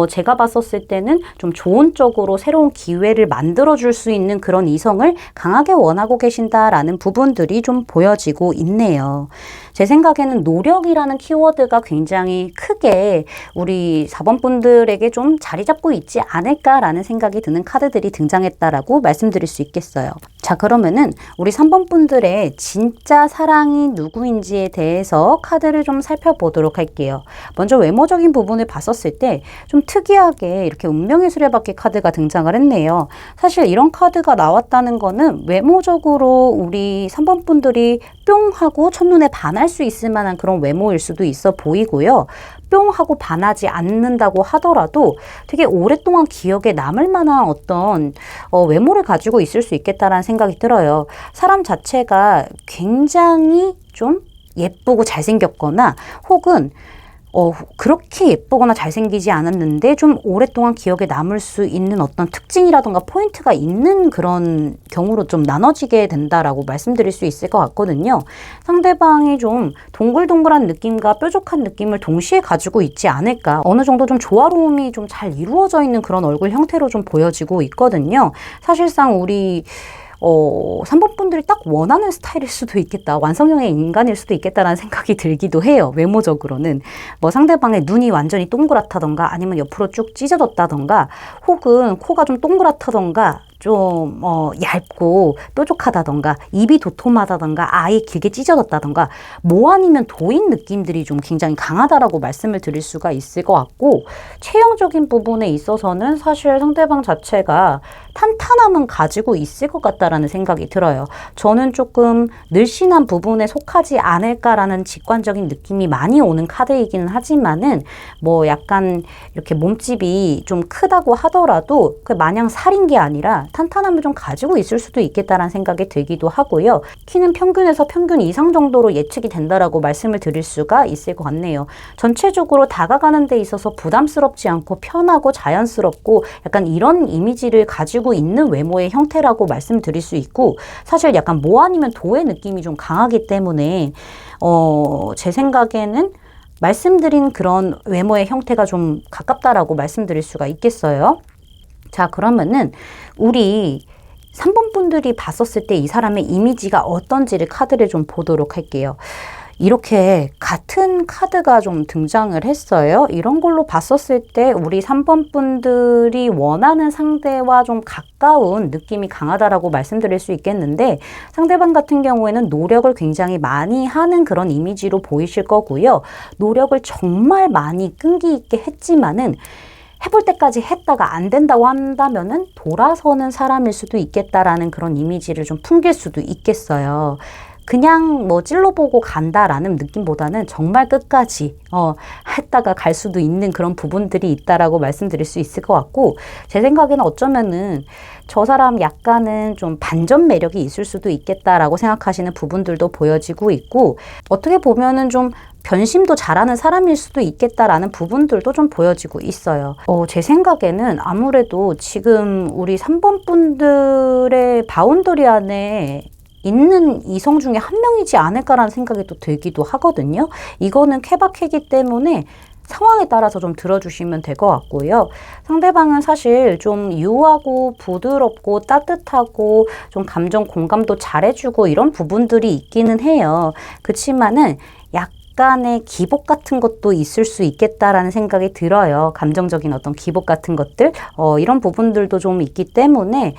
제가 봤었을 때는 좀 좋은 쪽으로 새로운 기회를 만들어줄 수 있는 그런 이성을 강하게 원하고 계신다라는 부분들이 좀 보여지고 있네요. 제 생각에는 노력이라는 키워드가 굉장히 크게 우리 4번 분들에게 좀 자리 잡고 있지 않을까라는 생각이 드는 카드들이 등장했다라고 말씀드릴 수 있겠어요. 자, 그러면은 우리 3번 분들의 진짜 사랑이 누구인지에 대해서 카드를 좀 살펴보도록 할게요. 먼저 외모적인 부분을 봤었을 때 좀 특이하게 이렇게 운명의 수레바퀴 카드가 등장을 했네요. 사실 이런 카드가 나왔다는 거는 외모적으로 우리 3번 분들이 뿅 하고 첫눈에 반할 수 있을 만한 그런 외모일 수도 있어 보이고요. 뿅 하고 반하지 않는다고 하더라도 되게 오랫동안 기억에 남을 만한 어떤 외모를 가지고 있을 수 있겠다라는 생각이 들어요. 사람 자체가 굉장히 좀 예쁘고 잘생겼거나 혹은 그렇게 예쁘거나 잘생기지 않았는데 좀 오랫동안 기억에 남을 수 있는 어떤 특징이라던가 포인트가 있는 그런 경우로 좀 나눠지게 된다라고 말씀드릴 수 있을 것 같거든요. 상대방이 좀 동글동글한 느낌과 뾰족한 느낌을 동시에 가지고 있지 않을까. 어느 정도 좀 조화로움이 좀 잘 이루어져 있는 그런 얼굴 형태로 좀 보여지고 있거든요. 사실상 우리 3번 분들이 딱 원하는 스타일일 수도 있겠다. 완성형의 인간일 수도 있겠다라는 생각이 들기도 해요. 외모적으로는. 뭐 상대방의 눈이 완전히 동그랗다던가 아니면 옆으로 쭉 찢어졌다던가 혹은 코가 좀 동그랗다던가 좀 얇고 뾰족하다던가 입이 도톰하다던가 아예 길게 찢어졌다던가 뭐 아니면 도인 느낌들이 좀 굉장히 강하다라고 말씀을 드릴 수가 있을 것 같고 체형적인 부분에 있어서는 사실 상대방 자체가 탄탄함은 가지고 있을 것 같다라는 생각이 들어요. 저는 조금 늘씬한 부분에 속하지 않을까라는 직관적인 느낌이 많이 오는 카드이기는 하지만은 뭐 약간 이렇게 몸집이 좀 크다고 하더라도 그 마냥 살인 게 아니라 탄탄함을 좀 가지고 있을 수도 있겠다라는 생각이 들기도 하고요. 키는 평균에서 평균 이상 정도로 예측이 된다라고 말씀을 드릴 수가 있을 것 같네요. 전체적으로 다가가는 데 있어서 부담스럽지 않고 편하고 자연스럽고 약간 이런 이미지를 가지고 있는 외모의 형태라고 말씀드릴 수 있고 사실 약간 뭐 아니면 도의 느낌이 좀 강하기 때문에 제 생각에는 말씀드린 그런 외모의 형태가 좀 가깝다라고 말씀드릴 수가 있겠어요. 자, 그러면은 우리 3번 분들이 봤었을 때 이 사람의 이미지가 어떤지를 카드를 좀 보도록 할게요. 이렇게 같은 카드가 좀 등장을 했어요. 이런 걸로 봤었을 때 우리 3번 분들이 원하는 상대와 좀 가까운 느낌이 강하다라고 말씀드릴 수 있겠는데 상대방 같은 경우에는 노력을 굉장히 많이 하는 그런 이미지로 보이실 거고요. 노력을 정말 많이 끈기 있게 했지만은 해볼 때까지 했다가 안 된다고 한다면은 돌아서는 사람일 수도 있겠다라는 그런 이미지를 좀 풍길 수도 있겠어요. 그냥 뭐 찔러보고 간다라는 느낌보다는 정말 끝까지 했다가 갈 수도 있는 그런 부분들이 있다라고 말씀드릴 수 있을 것 같고 제 생각에는 어쩌면은 저 사람 약간은 좀 반전 매력이 있을 수도 있겠다라고 생각하시는 부분들도 보여지고 있고 어떻게 보면은 좀 변심도 잘하는 사람일 수도 있겠다라는 부분들도 좀 보여지고 있어요. 제 생각에는 아무래도 지금 우리 3번 분들의 바운더리 안에 있는 이성 중에 한 명이지 않을까라는 생각이 또 들기도 하거든요. 이거는 케바케이기 때문에 상황에 따라서 좀 들어주시면 될 것 같고요. 상대방은 사실 좀 유하고 부드럽고 따뜻하고 좀 감정 공감도 잘해주고 이런 부분들이 있기는 해요. 그치만은 약간의 기복 같은 것도 있을 수 있겠다라는 생각이 들어요. 감정적인 어떤 기복 같은 것들 이런 부분들도 좀 있기 때문에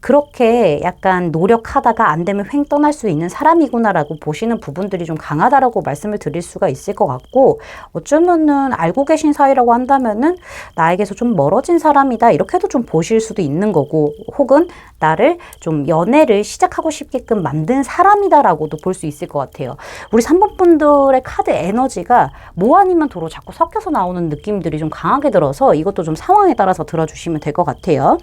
그렇게 약간 노력하다가 안 되면 횡 떠날 수 있는 사람이구나라고 보시는 부분들이 좀 강하다라고 말씀을 드릴 수가 있을 것 같고 어쩌면은 알고 계신 사이라고 한다면은 나에게서 좀 멀어진 사람이다 이렇게도 좀 보실 수도 있는 거고 혹은 나를 좀 연애를 시작하고 싶게끔 만든 사람이다라고도 볼 수 있을 것 같아요. 우리 3번 분들의 카드 에너지가 뭐 아니면 도로 자꾸 섞여서 나오는 느낌들이 좀 강하게 들어서 이것도 좀 상황에 따라서 들어주시면 될 것 같아요.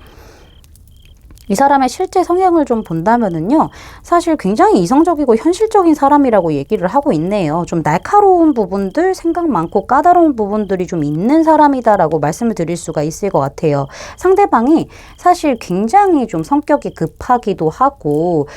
이 사람의 실제 성향을 좀 본다면은요, 사실 굉장히 이성적이고 현실적인 사람이라고 얘기를 하고 있네요. 좀 날카로운 부분들, 생각 많고 까다로운 부분들이 좀 있는 사람이다라고 말씀을 드릴 수가 있을 것 같아요. 상대방이 사실 굉장히 좀 성격이 급하기도 하고,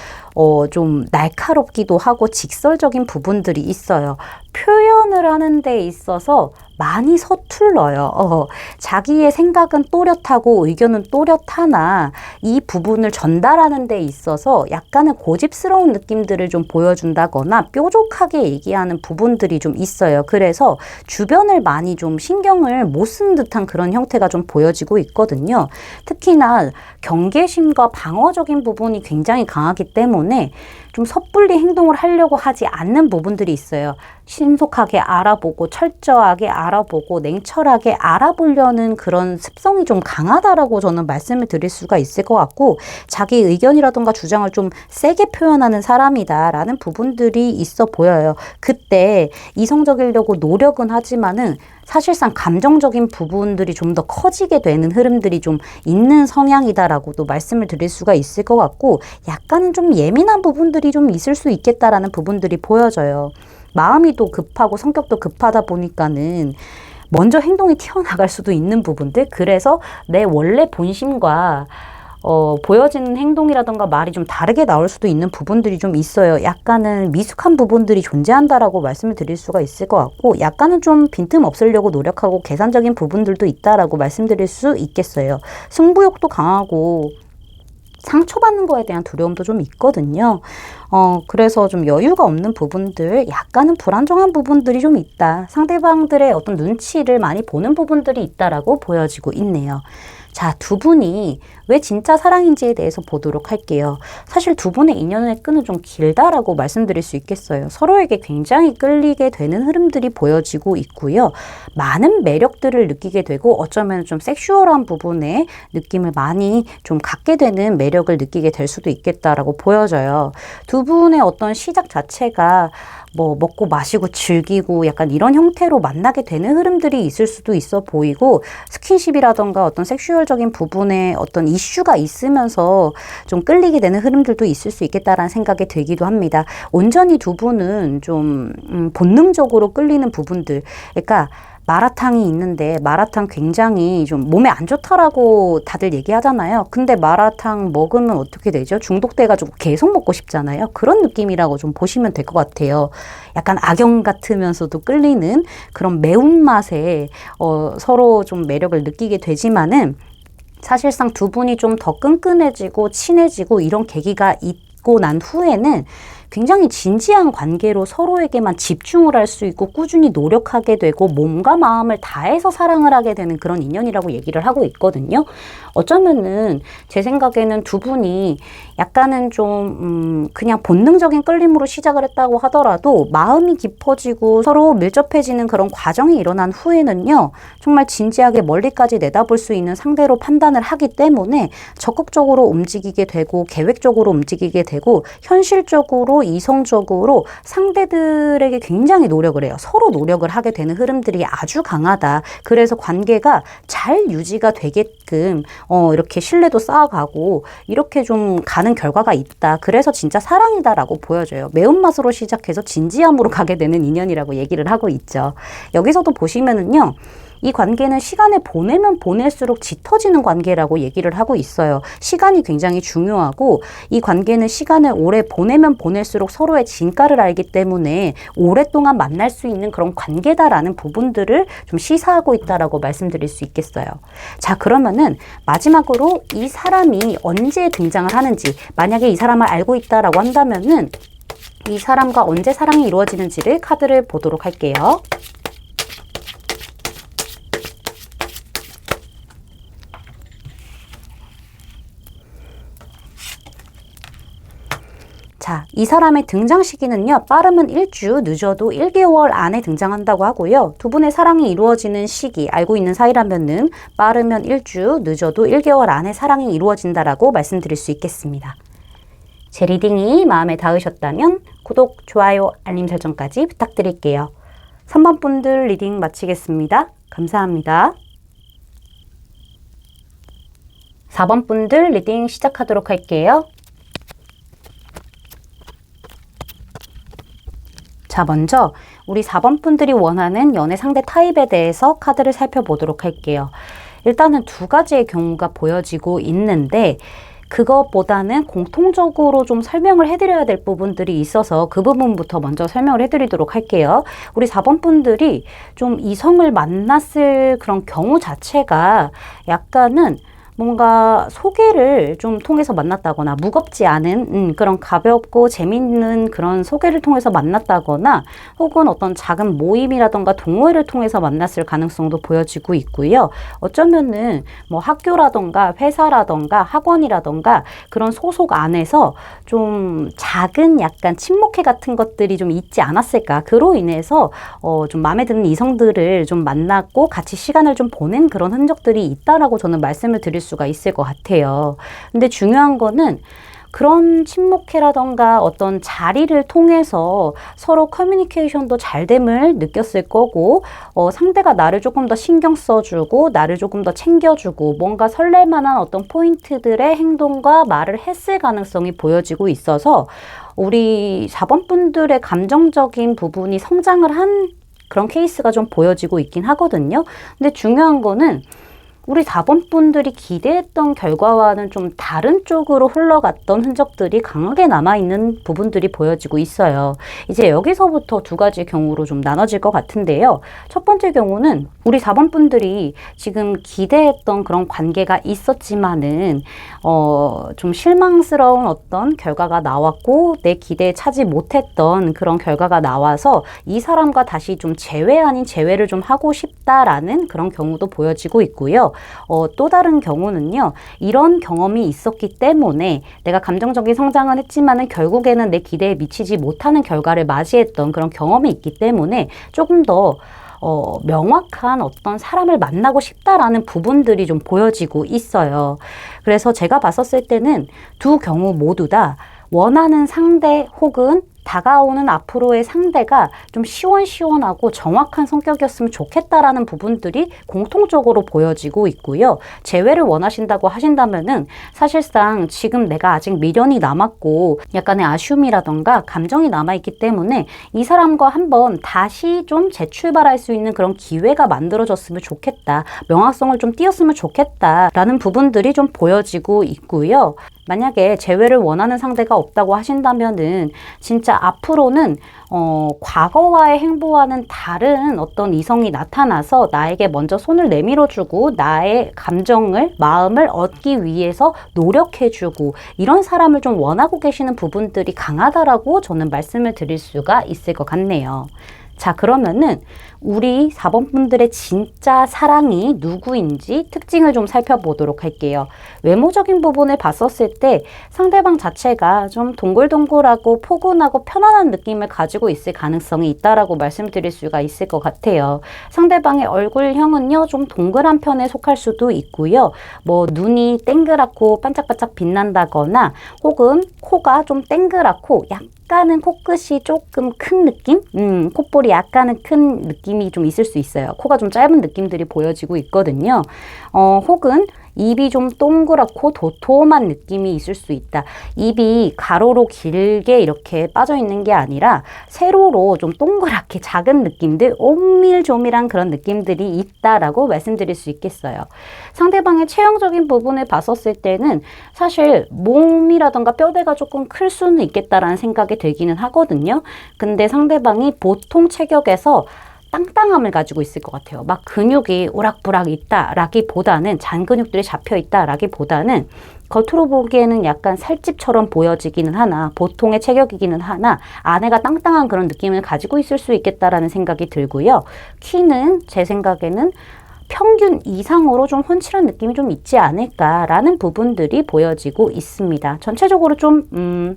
좀 날카롭기도 하고 직설적인 부분들이 있어요. 표현을 하는 데 있어서 많이 서툴러요. 자기의 생각은 또렷하고 의견은 또렷하나 이 부분을 전달하는 데 있어서 약간은 고집스러운 느낌들을 좀 보여준다거나 뾰족하게 얘기하는 부분들이 좀 있어요. 그래서 주변을 많이 좀 신경을 못 쓴 듯한 그런 형태가 좀 보여지고 있거든요. 특히나 경계심과 방어적인 부분이 굉장히 강하기 때문에 좀 섣불리 행동을 하려고 하지 않는 부분들이 있어요. 신속하게 알아보고 철저하게 알아보고 냉철하게 알아보려는 그런 습성이 좀 강하다라고 저는 말씀을 드릴 수가 있을 것 같고, 자기 의견이라던가 주장을 좀 세게 표현하는 사람이다라는 부분들이 있어 보여요. 그때 이성적이려고 노력은 하지만은 사실상 감정적인 부분들이 좀 더 커지게 되는 흐름들이 좀 있는 성향이다라고도 말씀을 드릴 수가 있을 것 같고, 약간은 좀 예민한 부분들이 좀 있을 수 있겠다라는 부분들이 보여져요. 마음이 또 급하고 성격도 급하다 보니까는 먼저 행동이 튀어나갈 수도 있는 부분들, 그래서 내 원래 본심과 보여지는 행동이라던가 말이 좀 다르게 나올 수도 있는 부분들이 좀 있어요. 약간은 미숙한 부분들이 존재한다라고 말씀을 드릴 수가 있을 것 같고, 약간은 좀 빈틈 없으려고 노력하고 계산적인 부분들도 있다라고 말씀드릴 수 있겠어요. 승부욕도 강하고 상처받는 거에 대한 두려움도 좀 있거든요. 그래서 좀 여유가 없는 부분들, 약간은 불안정한 부분들이 좀 있다. 상대방들의 어떤 눈치를 많이 보는 부분들이 있다라고 보여지고 있네요. 자, 두 분이 왜 진짜 사랑인지에 대해서 보도록 할게요. 사실 두 분의 인연의 끈은 좀 길다라고 말씀드릴 수 있겠어요. 서로에게 굉장히 끌리게 되는 흐름들이 보여지고 있고요. 많은 매력들을 느끼게 되고 어쩌면 좀 섹슈얼한 부분에 느낌을 많이 좀 갖게 되는 매력을 느끼게 될 수도 있겠다라고 보여져요. 두 분의 어떤 시작 자체가 뭐 먹고 마시고 즐기고 약간 이런 형태로 만나게 되는 흐름들이 있을 수도 있어 보이고, 스킨십이라던가 어떤 섹슈얼적인 부분에 어떤 이슈가 있으면서 좀 끌리게 되는 흐름들도 있을 수 있겠다라는 생각이 들기도 합니다. 온전히 두 분은 좀 본능적으로 끌리는 부분들, 그러니까 마라탕이 있는데 마라탕 굉장히 좀 몸에 안 좋다라고 다들 얘기하잖아요. 근데 마라탕 먹으면 어떻게 되죠? 중독돼가지고 계속 먹고 싶잖아요. 그런 느낌이라고 좀 보시면 될 것 같아요. 약간 악영 같으면서도 끌리는 그런 매운맛에 서로 좀 매력을 느끼게 되지만은, 사실상 두 분이 좀 더 끈끈해지고 친해지고 이런 계기가 있고 난 후에는 굉장히 진지한 관계로 서로에게만 집중을 할 수 있고 꾸준히 노력하게 되고 몸과 마음을 다해서 사랑을 하게 되는 그런 인연이라고 얘기를 하고 있거든요. 어쩌면은 제 생각에는 두 분이 약간은 좀 그냥 본능적인 끌림으로 시작을 했다고 하더라도 마음이 깊어지고 서로 밀접해지는 그런 과정이 일어난 후에는요, 정말 진지하게 멀리까지 내다볼 수 있는 상대로 판단을 하기 때문에 적극적으로 움직이게 되고 계획적으로 움직이게 되고 현실적으로 이성적으로 상대들에게 굉장히 노력을 해요. 서로 노력을 하게 되는 흐름들이 아주 강하다. 그래서 관계가 잘 유지가 되게끔 이렇게 신뢰도 쌓아가고 이렇게 좀 가는 결과가 있다. 그래서 진짜 사랑이다라고 보여져요. 매운맛으로 시작해서 진지함으로 가게 되는 인연이라고 얘기를 하고 있죠. 여기서도 보시면은요, 이 관계는 시간을 보내면 보낼수록 짙어지는 관계라고 얘기를 하고 있어요. 시간이 굉장히 중요하고 이 관계는 시간을 오래 보내면 보낼수록 서로의 진가를 알기 때문에 오랫동안 만날 수 있는 그런 관계다라는 부분들을 좀 시사하고 있다라고 말씀드릴 수 있겠어요. 자, 그러면은 마지막으로 이 사람이 언제 등장을 하는지, 만약에 이 사람을 알고 있다라고 한다면은 이 사람과 언제 사랑이 이루어지는지를 카드를 보도록 할게요. 자, 이 사람의 등장 시기는요, 빠르면 1주, 늦어도 1개월 안에 등장한다고 하고요. 두 분의 사랑이 이루어지는 시기, 알고 있는 사이라면은 빠르면 1주, 늦어도 1개월 안에 사랑이 이루어진다라고 말씀드릴 수 있겠습니다. 제 리딩이 마음에 닿으셨다면 구독, 좋아요, 알림 설정까지 부탁드릴게요. 3번 분들 리딩 마치겠습니다. 감사합니다. 4번 분들 리딩 시작하도록 할게요. 자, 먼저 우리 4번 분들이 원하는 연애 상대 타입에 대해서 카드를 살펴보도록 할게요. 일단은 두 가지의 경우가 보여지고 있는데, 그것보다는 공통적으로 좀 설명을 해드려야 될 부분들이 있어서 그 부분부터 먼저 설명을 해드리도록 할게요. 우리 4번 분들이 좀 이성을 만났을 그런 경우 자체가 약간은 뭔가 소개를 좀 통해서 만났다거나 무겁지 않은 그런 가볍고 재밌는 그런 소개를 통해서 만났다거나 혹은 어떤 작은 모임이라던가 동호회를 통해서 만났을 가능성도 보여지고 있고요. 어쩌면은 뭐 학교라던가 회사라던가 학원이라던가 그런 소속 안에서 좀 작은 약간 친목회 같은 것들이 좀 있지 않았을까. 그로 인해서 좀 마음에 드는 이성들을 좀 만났고 같이 시간을 좀 보낸 그런 흔적들이 있다라고 저는 말씀을 드릴 수가 있을 것 같아요. 근데 중요한 거는 그런 친목회라던가 어떤 자리를 통해서 서로 커뮤니케이션도 잘 됨을 느꼈을 거고, 상대가 나를 조금 더 신경 써주고 나를 조금 더 챙겨주고 뭔가 설렐만한 어떤 포인트들의 행동과 말을 했을 가능성이 보여지고 있어서 우리 4번 분들의 감정적인 부분이 성장을 한 그런 케이스가 좀 보여지고 있긴 하거든요. 근데 중요한 거는 우리 4번 분들이 기대했던 결과와는 좀 다른 쪽으로 흘러갔던 흔적들이 강하게 남아있는 부분들이 보여지고 있어요. 이제 여기서부터 두 가지 경우로 좀 나눠질 것 같은데요. 첫 번째 경우는 우리 4번 분들이 지금 기대했던 그런 관계가 있었지만은 좀 실망스러운 어떤 결과가 나왔고 내 기대에 차지 못했던 그런 결과가 나와서 이 사람과 다시 좀 재회 아닌 재회를 좀 하고 싶다라는 그런 경우도 보여지고 있고요. 또 다른 경우는요. 이런 경험이 있었기 때문에 내가 감정적인 성장은 했지만은 결국에는 내 기대에 미치지 못하는 결과를 맞이했던 그런 경험이 있기 때문에 조금 더 명확한 어떤 사람을 만나고 싶다라는 부분들이 좀 보여지고 있어요. 그래서 제가 봤었을 때는 두 경우 모두 다 원하는 상대 혹은 다가오는 앞으로의 상대가 좀 시원시원하고 정확한 성격이었으면 좋겠다라는 부분들이 공통적으로 보여지고 있고요. 재회를 원하신다고 하신다면은 사실상 지금 내가 아직 미련이 남았고 약간의 아쉬움이라던가 감정이 남아있기 때문에 이 사람과 한번 다시 좀 재출발할 수 있는 그런 기회가 만들어졌으면 좋겠다. 명확성을 좀 띄었으면 좋겠다라는 부분들이 좀 보여지고 있고요. 만약에 재회를 원하는 상대가 없다고 하신다면은 진짜 앞으로는 과거와의 행보와는 다른 어떤 이성이 나타나서 나에게 먼저 손을 내밀어주고 나의 감정을, 마음을 얻기 위해서 노력해주고 이런 사람을 좀 원하고 계시는 부분들이 강하다라고 저는 말씀을 드릴 수가 있을 것 같네요. 자, 그러면은 우리 4번 분들의 진짜 사랑이 누구인지 특징을 좀 살펴보도록 할게요. 외모적인 부분을 봤었을 때 상대방 자체가 좀 동글동글하고 포근하고 편안한 느낌을 가지고 있을 가능성이 있다라고 말씀드릴 수가 있을 것 같아요. 상대방의 얼굴형은요, 좀 동그란 편에 속할 수도 있고요. 뭐 눈이 땡그랗고 반짝반짝 빛난다거나 혹은 코가 좀 땡그랗고 약간은 코끝이 조금 큰 느낌? 콧볼이 약간은 큰 느낌이 좀 있을 수 있어요. 코가 좀 짧은 느낌들이 보여지고 있거든요. 혹은 입이 좀 동그랗고 도톰한 느낌이 있을 수 있다. 입이 가로로 길게 이렇게 빠져 있는 게 아니라 세로로 좀 동그랗게 작은 느낌들, 오밀조밀한 그런 느낌들이 있다라고 말씀드릴 수 있겠어요. 상대방의 체형적인 부분을 봤었을 때는 사실 몸이라던가 뼈대가 조금 클 수는 있겠다라는 생각이 들기는 하거든요. 근데 상대방이 보통 체격에서 땅땅함을 가지고 있을 것 같아요. 막 근육이 오락부락 있다라기보다는 잔 근육들이 잡혀 있다라기보다는 겉으로 보기에는 약간 살집처럼 보여지기는 하나 보통의 체격이기는 하나 안에가 땅땅한 그런 느낌을 가지고 있을 수 있겠다라는 생각이 들고요. 키는 제 생각에는 평균 이상으로 좀 훤칠한 느낌이 좀 있지 않을까라는 부분들이 보여지고 있습니다. 전체적으로 좀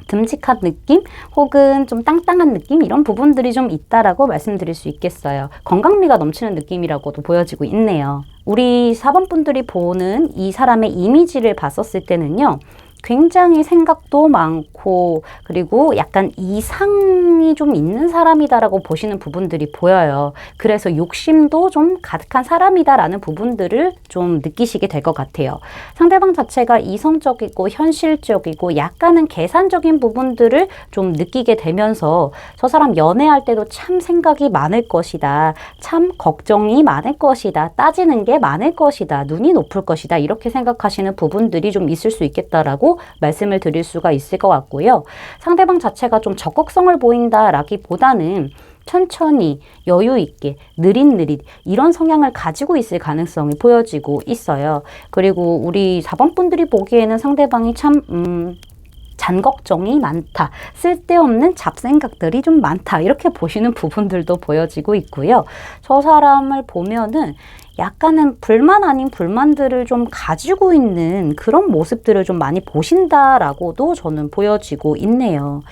듬직한 느낌 혹은 좀 땅땅한 느낌 이런 부분들이 좀 있다라고 말씀드릴 수 있겠어요. 건강미가 넘치는 느낌이라고도 보여지고 있네요. 우리 4번 분들이 보는 이 사람의 이미지를 봤었을 때는요. 굉장히 생각도 많고 그리고 약간 이상이 좀 있는 사람이다라고 보시는 부분들이 보여요. 그래서 욕심도 좀 가득한 사람이다라는 부분들을 좀 느끼시게 될 것 같아요. 상대방 자체가 이성적이고 현실적이고 약간은 계산적인 부분들을 좀 느끼게 되면서 저 사람 연애할 때도 참 생각이 많을 것이다. 참 걱정이 많을 것이다. 따지는 게 많을 것이다. 눈이 높을 것이다. 이렇게 생각하시는 부분들이 좀 있을 수 있겠다라고 말씀을 드릴 수가 있을 것 같고요. 상대방 자체가 좀 적극성을 보인다라기보다는 천천히 여유 있게 느릿느릿 이런 성향을 가지고 있을 가능성이 보여지고 있어요. 그리고 우리 4번 분들이 보기에는 상대방이 참 잔걱정이 많다. 쓸데없는 잡생각들이 좀 많다. 이렇게 보시는 부분들도 보여지고 있고요. 저 사람을 보면은 약간은 불만 아닌 불만들을 좀 가지고 있는 그런 모습들을 좀 많이 보신다라고도 저는 보여지고 있네요.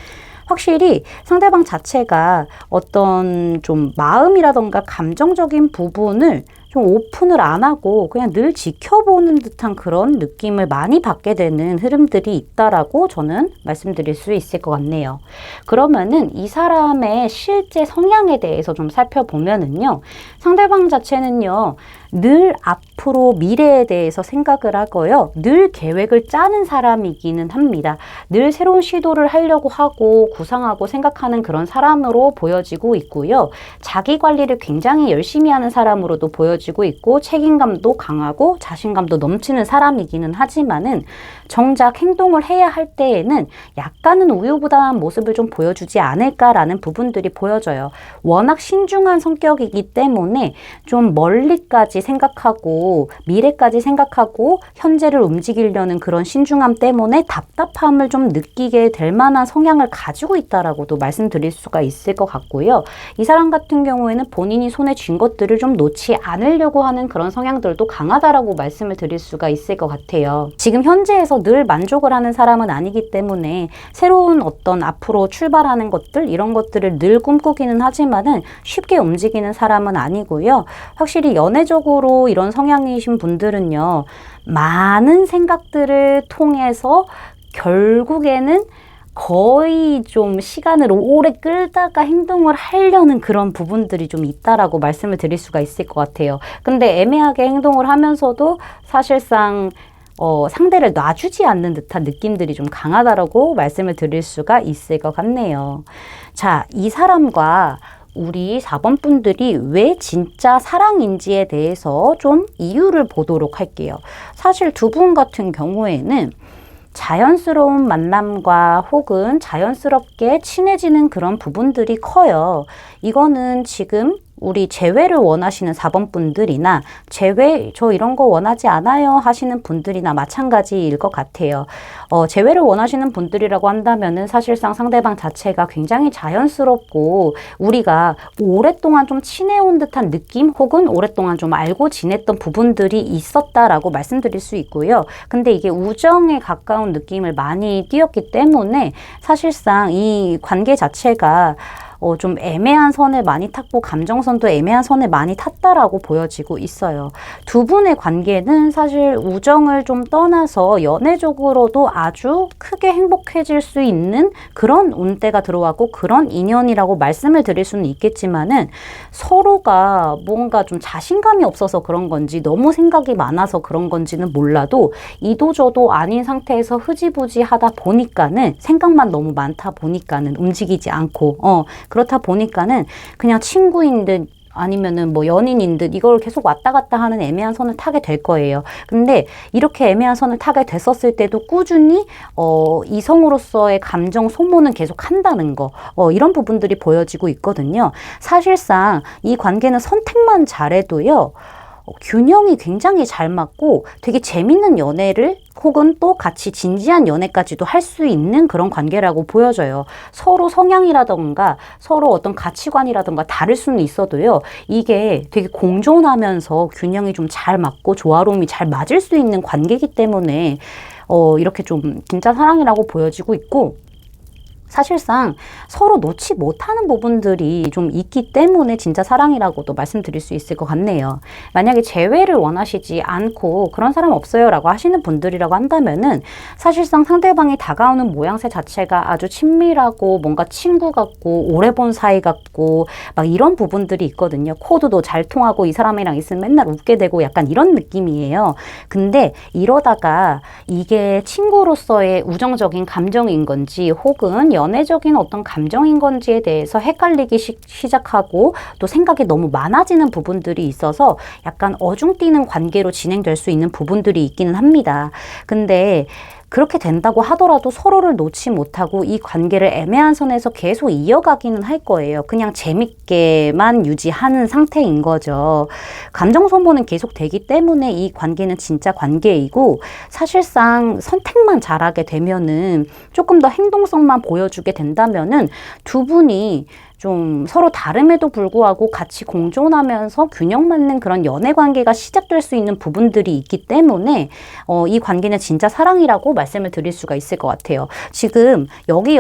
확실히 상대방 자체가 어떤 좀 마음이라던가 감정적인 부분을 좀 오픈을 안 하고 그냥 늘 지켜보는 듯한 그런 느낌을 많이 받게 되는 흐름들이 있다라고 저는 말씀드릴 수 있을 것 같네요. 그러면은 이 사람의 실제 성향에 대해서 좀 살펴보면은요. 상대방 자체는요. 늘 앞으로 미래에 대해서 생각을 하고요. 늘 계획을 짜는 사람이기는 합니다. 늘 새로운 시도를 하려고 하고 구상하고 생각하는 그런 사람으로 보여지고 있고요. 자기 관리를 굉장히 열심히 하는 사람으로도 보여지고 있고 책임감도 강하고 자신감도 넘치는 사람이기는 하지만은 정작 행동을 해야 할 때에는 약간은 우유부단한 모습을 좀 보여주지 않을까라는 부분들이 보여져요. 워낙 신중한 성격이기 때문에 좀 멀리까지 생각하고 미래까지 생각하고 현재를 움직이려는 그런 신중함 때문에 답답함을 좀 느끼게 될 만한 성향을 가지고 있다라고도 말씀드릴 수가 있을 것 같고요. 이 사람 같은 경우에는 본인이 손에 쥔 것들을 좀 놓지 않으려고 하는 그런 성향들도 강하다라고 말씀을 드릴 수가 있을 것 같아요. 지금 현재에서 늘 만족을 하는 사람은 아니기 때문에 새로운 어떤 앞으로 출발하는 것들 이런 것들을 늘 꿈꾸기는 하지만은 쉽게 움직이는 사람은 아니고요. 확실히 연애적으로 이런 성향이신 분들은요. 많은 생각들을 통해서 결국에는 거의 좀 시간을 오래 끌다가 행동을 하려는 그런 부분들이 좀 있다라고 말씀을 드릴 수가 있을 것 같아요. 근데 애매하게 행동을 하면서도 사실상 상대를 놔주지 않는 듯한 느낌들이 좀 강하다라고 말씀을 드릴 수가 있을 것 같네요. 자, 이 사람과 우리 4번 분들이 왜 진짜 사랑인지에 대해서 좀 이유를 보도록 할게요. 사실 두 분 같은 경우에는 자연스러운 만남과 혹은 자연스럽게 친해지는 그런 부분들이 커요. 이거는 지금 우리 재회를 원하시는 4번 분들이나 재회 저 이런 거 원하지 않아요 하시는 분들이나 마찬가지일 것 같아요. 재회를 원하시는 분들이라고 한다면은 사실상 상대방 자체가 굉장히 자연스럽고 우리가 오랫동안 좀 친해온 듯한 느낌 혹은 오랫동안 좀 알고 지냈던 부분들이 있었다라고 말씀드릴 수 있고요. 근데 이게 우정에 가까운 느낌을 많이 띄었기 때문에 사실상 이 관계 자체가 좀 애매한 선을 많이 탔고 감정선도 애매한 선을 많이 탔다라고 보여지고 있어요. 두 분의 관계는 사실 우정을 좀 떠나서 연애적으로도 아주 크게 행복해질 수 있는 그런 운대가 들어왔고 그런 인연이라고 말씀을 드릴 수는 있겠지만은 서로가 뭔가 좀 자신감이 없어서 그런 건지 너무 생각이 많아서 그런 건지는 몰라도 이도저도 아닌 상태에서 흐지부지 하다 보니까는 생각만 너무 많다 보니까는 움직이지 않고 그렇다 보니까는 그냥 친구인 듯 아니면은 뭐 연인인 듯 이걸 계속 왔다 갔다 하는 애매한 선을 타게 될 거예요. 근데 이렇게 애매한 선을 타게 됐었을 때도 꾸준히 이성으로서의 감정 소모는 계속 한다는 거 이런 부분들이 보여지고 있거든요. 사실상 이 관계는 선택만 잘해도요. 균형이 굉장히 잘 맞고 되게 재밌는 연애를 혹은 또 같이 진지한 연애까지도 할 수 있는 그런 관계라고 보여져요. 서로 성향이라던가 서로 어떤 가치관이라던가 다를 수는 있어도요. 이게 되게 공존하면서 균형이 좀 잘 맞고 조화로움이 잘 맞을 수 있는 관계이기 때문에 이렇게 좀 진짜 사랑이라고 보여지고 있고 사실상 서로 놓지 못하는 부분들이 좀 있기 때문에 진짜 사랑이라고도 말씀드릴 수 있을 것 같네요. 만약에 재회를 원하시지 않고 그런 사람 없어요 라고 하시는 분들이라고 한다면은 사실상 상대방이 다가오는 모양새 자체가 아주 친밀하고 뭔가 친구 같고 오래 본 사이 같고 막 이런 부분들이 있거든요. 코드도 잘 통하고 이 사람이랑 있으면 맨날 웃게 되고 약간 이런 느낌이에요. 근데 이러다가 이게 친구로서의 우정적인 감정인 건지 혹은 연애적인 어떤 감정인 건지에 대해서 헷갈리기 시작하고 또 생각이 너무 많아지는 부분들이 있어서 약간 어중뛰는 관계로 진행될 수 있는 부분들이 있기는 합니다. 근데 그렇게 된다고 하더라도 서로를 놓지 못하고 이 관계를 애매한 선에서 계속 이어가기는 할 거예요. 그냥 재밌게만 유지하는 상태인 거죠. 감정 소모는 계속 되기 때문에 이 관계는 진짜 관계이고 사실상 선택만 잘하게 되면은 조금 더 행동성만 보여주게 된다면은 두 분이 좀 서로 다름에도 불구하고 같이 공존하면서 균형 맞는 그런 연애 관계가 시작될 수 있는 부분들이 있기 때문에 이 관계는 진짜 사랑이라고 말씀을 드릴 수가 있을 것 같아요. 지금 여기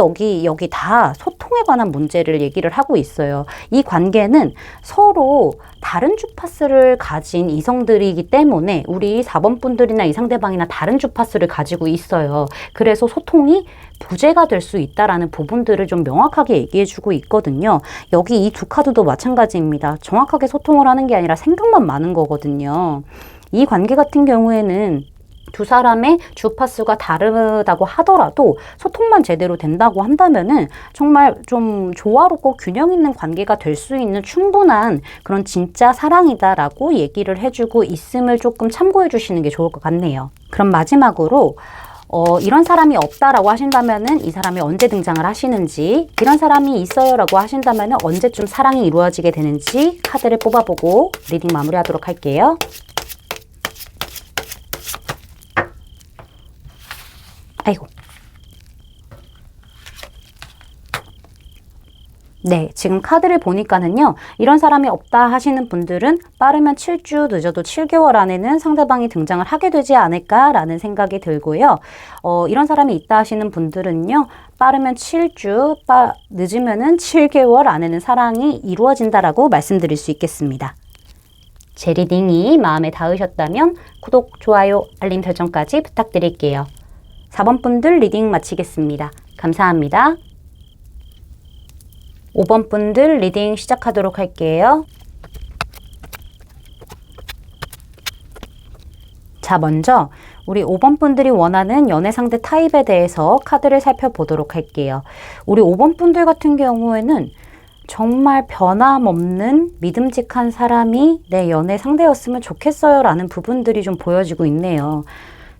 다 소통에 관한 문제를 얘기를 하고 있어요. 이 관계는 서로 다른 주파수를 가진 이성들이기 때문에 우리 4번 분들이나 이 상대방이나 다른 주파수를 가지고 있어요. 그래서 소통이 부재가 될 수 있다라는 부분들을 좀 명확하게 얘기해주고 있거든요. 여기 이 두 카드도 마찬가지입니다. 정확하게 소통을 하는 게 아니라 생각만 많은 거거든요. 이 관계 같은 경우에는 두 사람의 주파수가 다르다고 하더라도 소통만 제대로 된다고 한다면은 정말 좀 조화롭고 균형 있는 관계가 될 수 있는 충분한 그런 진짜 사랑이다라고 얘기를 해주고 있음을 조금 참고해 주시는 게 좋을 것 같네요. 그럼 마지막으로 이런 사람이 없다라고 하신다면은 이 사람이 언제 등장을 하시는지, 이런 사람이 있어요라고 하신다면은 언제쯤 사랑이 이루어지게 되는지 카드를 뽑아보고 리딩 마무리하도록 할게요. 아이고. 네, 지금 카드를 보니까는요, 이런 사람이 없다 하시는 분들은 빠르면 7주, 늦어도 7개월 안에는 상대방이 등장을 하게 되지 않을까라는 생각이 들고요. 이런 사람이 있다 하시는 분들은요, 빠르면 7주, 늦으면은 7개월 안에는 사랑이 이루어진다라고 말씀드릴 수 있겠습니다. 제 리딩이 마음에 닿으셨다면 구독, 좋아요, 알림 설정까지 부탁드릴게요. 4번 분들 리딩 마치겠습니다. 감사합니다. 5번 분들 리딩 시작하도록 할게요. 자, 먼저 우리 5번 분들이 원하는 연애 상대 타입에 대해서 카드를 살펴보도록 할게요. 우리 5번 분들 같은 경우에는 정말 변함없는 믿음직한 사람이 내 연애 상대였으면 좋겠어요 라는 부분들이 좀 보여지고 있네요.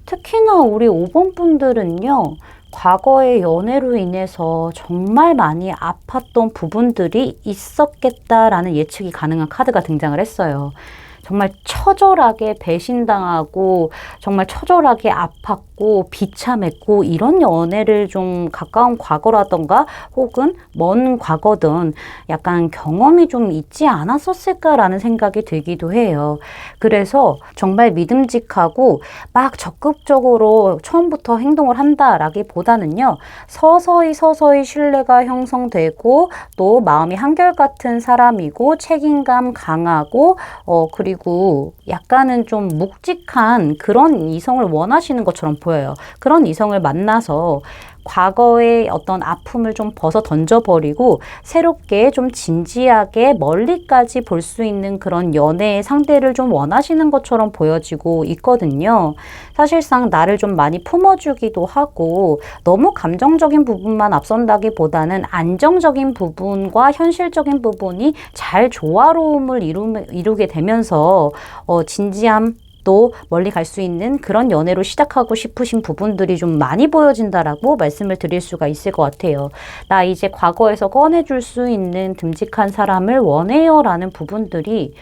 특히나 우리 5번 분들은요, 과거의 연애로 인해서 정말 많이 아팠던 부분들이 있었겠다라는 예측이 가능한 카드가 등장을 했어요. 정말 처절하게 배신당하고 정말 처절하게 아팠고 비참했고 이런 연애를 좀 가까운 과거라던가 혹은 먼 과거든 약간 경험이 좀 있지 않았었을까라는 생각이 들기도 해요. 그래서 정말 믿음직하고 막 적극적으로 처음부터 행동을 한다라기보다는요, 서서히 신뢰가 형성되고 또 마음이 한결같은 사람이고 책임감 강하고 그리고 약간은 좀 묵직한 그런 이성을 원하시는 것처럼 보여요. 그런 이성을 만나서 과거의 어떤 아픔을 좀 벗어 던져버리고 새롭게 좀 진지하게 멀리까지 볼 수 있는 그런 연애의 상대를 좀 원하시는 것처럼 보여지고 있거든요. 사실상 나를 좀 많이 품어주기도 하고 너무 감정적인 부분만 앞선다기보다는 안정적인 부분과 현실적인 부분이 잘 조화로움을 이루게 되면서 진지함 또 멀리 갈 수 있는 그런 연애로 시작하고 싶으신 부분들이 좀 많이 보여진다라고 말씀을 드릴 수가 있을 것 같아요. 나 이제 과거에서 꺼내줄 수 있는 듬직한 사람을 원해요 라는 부분들이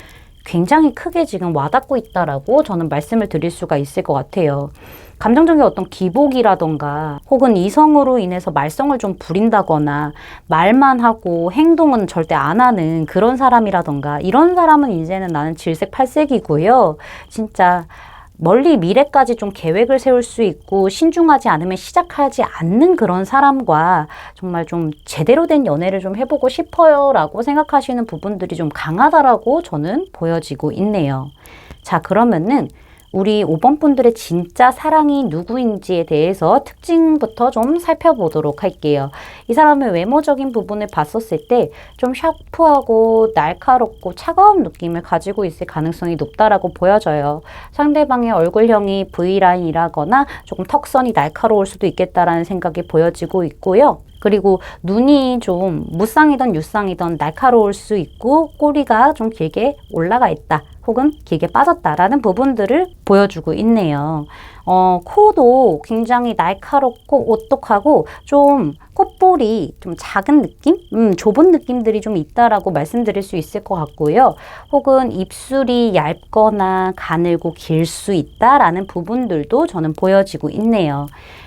굉장히 크게 지금 와닿고 있다라고 저는 말씀을 드릴 수가 있을 것 같아요. 감정적인 어떤 기복이라던가 혹은 이성으로 인해서 말썽을 좀 부린다거나 말만 하고 행동은 절대 안 하는 그런 사람이라던가 이런 사람은 이제는 나는 질색팔색이고요. 진짜 멀리 미래까지 좀 계획을 세울 수 있고 신중하지 않으면 시작하지 않는 그런 사람과 정말 좀 제대로 된 연애를 좀 해보고 싶어요 라고 생각하시는 부분들이 좀 강하다라고 저는 보여지고 있네요. 자, 그러면은 우리 5번 분들의 진짜 사랑이 누구인지에 대해서 특징부터 좀 살펴보도록 할게요. 이 사람의 외모적인 부분을 봤었을 때 좀 샤프하고 날카롭고 차가운 느낌을 가지고 있을 가능성이 높다라고 보여져요. 상대방의 얼굴형이 V라인이라거나 조금 턱선이 날카로울 수도 있겠다라는 생각이 보여지고 있고요. 그리고 눈이 좀 무쌍이든 유쌍이든 날카로울 수 있고 꼬리가 좀 길게 올라가 있다 혹은 길게 빠졌다라는 부분들을 보여주고 있네요. 코도 굉장히 날카롭고 오똑하고 좀 콧볼이 좀 작은 느낌? 좁은 느낌들이 좀 있다라고 말씀드릴 수 있을 것 같고요. 혹은 입술이 얇거나 가늘고 길 수 있다라는 부분들도 저는 보여지고 있네요.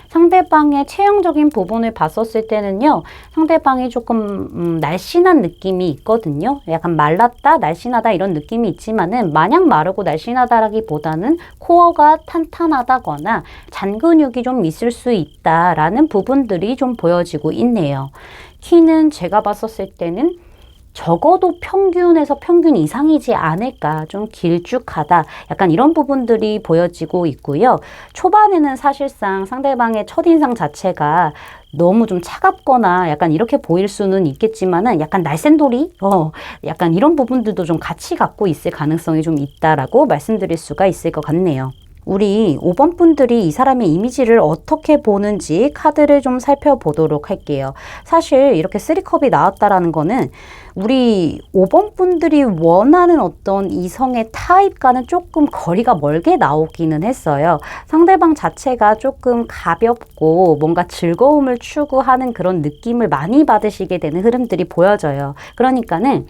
상대방의 체형적인 부분을 봤었을 때는요. 상대방이 조금 날씬한 느낌이 있거든요. 약간 말랐다, 날씬하다 이런 느낌이 있지만은 마냥 마르고 날씬하다라기보다는 코어가 탄탄하다거나 잔근육이 좀 있을 수 있다라는 부분들이 좀 보여지고 있네요. 키는 제가 봤었을 때는 적어도 평균에서 평균 이상이지 않을까, 좀 길쭉하다, 약간 이런 부분들이 보여지고 있고요. 초반에는 사실상 상대방의 첫인상 자체가 너무 좀 차갑거나 약간 이렇게 보일 수는 있겠지만은 약간 날쌘돌이? 약간 이런 부분들도 좀 같이 갖고 있을 가능성이 좀 있다라고 말씀드릴 수가 있을 것 같네요. 우리 5번 분들이 이 사람의 이미지를 어떻게 보는지 카드를 좀 살펴보도록 할게요. 사실 이렇게 3컵이 나왔다라는 거는 우리 5번 분들이 원하는 어떤 이성의 타입과는 조금 거리가 멀게 나오기는 했어요. 상대방 자체가 조금 가볍고 뭔가 즐거움을 추구하는 그런 느낌을 많이 받으시게 되는 흐름들이 보여져요. 그러니까는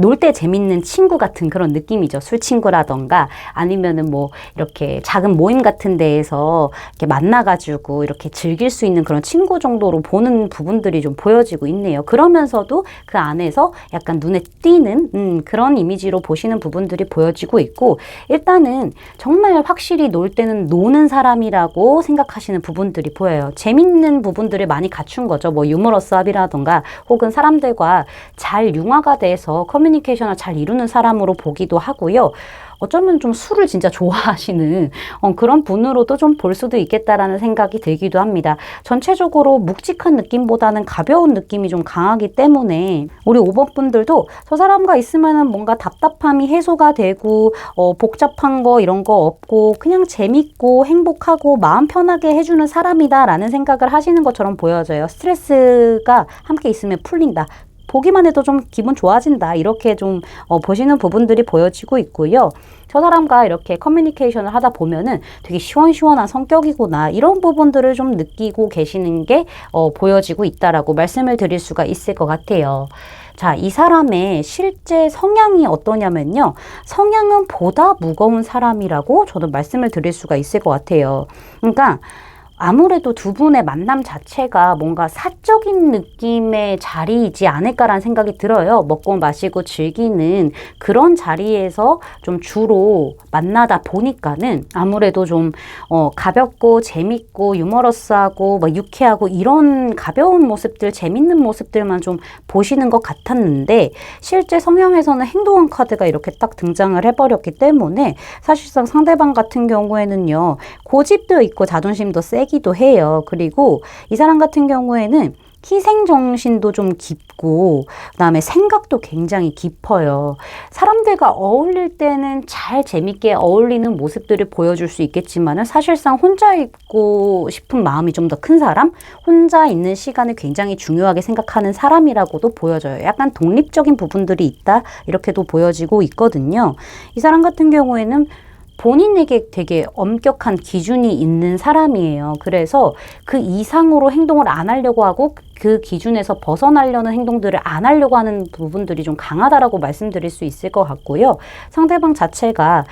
놀 때 재밌는 친구 같은 그런 느낌이죠. 술 친구라던가 아니면은 뭐 이렇게 작은 모임 같은 데에서 이렇게 만나가지고 이렇게 즐길 수 있는 그런 친구 정도로 보는 부분들이 좀 보여지고 있네요. 그러면서도 그 안에서 약간 눈에 띄는 그런 이미지로 보시는 부분들이 보여지고 있고, 일단은 정말 확실히 놀 때는 노는 사람이라고 생각하시는 부분들이 보여요. 재밌는 부분들을 많이 갖춘 거죠. 뭐 유머러스함이라던가 혹은 사람들과 잘 융화가 돼서 커뮤니케이션을 잘 이루는 사람으로 보기도 하고요. 어쩌면 좀 술을 진짜 좋아하시는 그런 분으로도 좀 볼 수도 있겠다라는 생각이 들기도 합니다. 전체적으로 묵직한 느낌보다는 가벼운 느낌이 좀 강하기 때문에 우리 5번 분들도 저 사람과 있으면은 뭔가 답답함이 해소가 되고 복잡한 거 이런 거 없고 그냥 재밌고 행복하고 마음 편하게 해주는 사람이다라는 생각을 하시는 것처럼 보여져요. 스트레스가 함께 있으면 풀린다. 보기만 해도 좀 기분 좋아진다. 이렇게 좀 보시는 부분들이 보여지고 있고요. 저 사람과 이렇게 커뮤니케이션을 하다 보면은 되게 시원시원한 성격이구나. 이런 부분들을 좀 느끼고 계시는 게 보여지고 있다라고 말씀을 드릴 수가 있을 것 같아요. 자, 이 사람의 실제 성향이 어떠냐면요. 성향은 보다 무거운 사람이라고 저도 말씀을 드릴 수가 있을 것 같아요. 그러니까 아무래도 두 분의 만남 자체가 뭔가 사적인 느낌의 자리이지 않을까라는 생각이 들어요. 먹고 마시고 즐기는 그런 자리에서 좀 주로 만나다 보니까는 아무래도 좀 가볍고 재밌고 유머러스하고 뭐 유쾌하고 이런 가벼운 모습들, 재밌는 모습들만 좀 보시는 것 같았는데 실제 성향에서는 행동한 카드가 이렇게 딱 등장을 해버렸기 때문에 사실상 상대방 같은 경우에는요. 고집도 있고 자존심도 세기도 해요. 그리고 이 사람 같은 경우에는 희생정신도 좀 깊고 그다음에 생각도 굉장히 깊어요. 사람들과 어울릴 때는 잘 재밌게 어울리는 모습들을 보여줄 수 있겠지만 사실상 혼자 있고 싶은 마음이 좀 더 큰 사람? 혼자 있는 시간을 굉장히 중요하게 생각하는 사람이라고도 보여져요. 약간 독립적인 부분들이 있다 이렇게도 보여지고 있거든요. 이 사람 같은 경우에는 본인에게 되게 엄격한 기준이 있는 사람이에요. 그래서 그 이상으로 행동을 안 하려고 하고 그 기준에서 벗어나려는 행동들을 안 하려고 하는 부분들이 좀 강하다라고 말씀드릴 수 있을 것 같고요. 상대방 자체가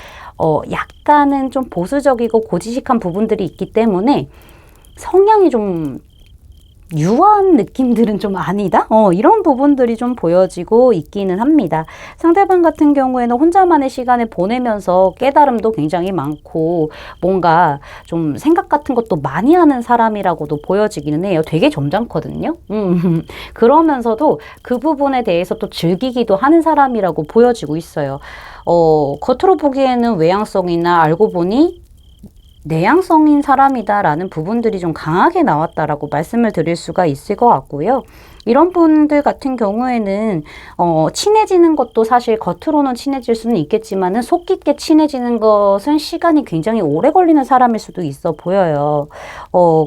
약간은 좀 보수적이고 고지식한 부분들이 있기 때문에 성향이 좀 유한 느낌들은 좀 아니다? 이런 부분들이 좀 보여지고 있기는 합니다. 상대방 같은 경우에는 혼자만의 시간을 보내면서 깨달음도 굉장히 많고 뭔가 좀 생각 같은 것도 많이 하는 사람이라고도 보여지기는 해요. 되게 점잖거든요. 그러면서도 그 부분에 대해서 또 즐기기도 하는 사람이라고 보여지고 있어요. 겉으로 보기에는 외향성이나 알고 보니 내향성인 사람이다라는 부분들이 좀 강하게 나왔다라고 말씀을 드릴 수가 있을 것 같고요. 이런 분들 같은 경우에는 친해지는 것도 사실 겉으로는 친해질 수는 있겠지만은 속 깊게 친해지는 것은 시간이 굉장히 오래 걸리는 사람일 수도 있어 보여요.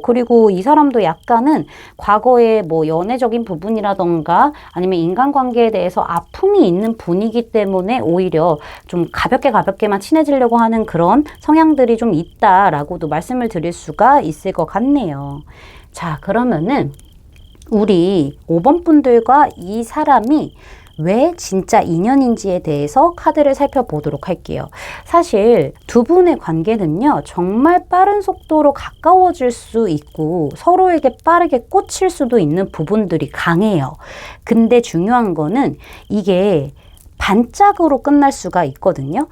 그리고 이 사람도 약간은 과거에 뭐 연애적인 부분이라던가 아니면 인간관계에 대해서 아픔이 있는 분이기 때문에 오히려 좀 가볍게만 친해지려고 하는 그런 성향들이 좀 있다라고도 말씀을 드릴 수가 있을 것 같네요. 자, 그러면은 우리 5번 분들과 이 사람이 왜 진짜 인연인지에 대해서 카드를 살펴보도록 할게요. 사실 두 분의 관계는요, 정말 빠른 속도로 가까워질 수 있고 서로에게 빠르게 꽂힐 수도 있는 부분들이 강해요. 근데 중요한 거는 이게 반짝으로 끝날 수가 있거든요.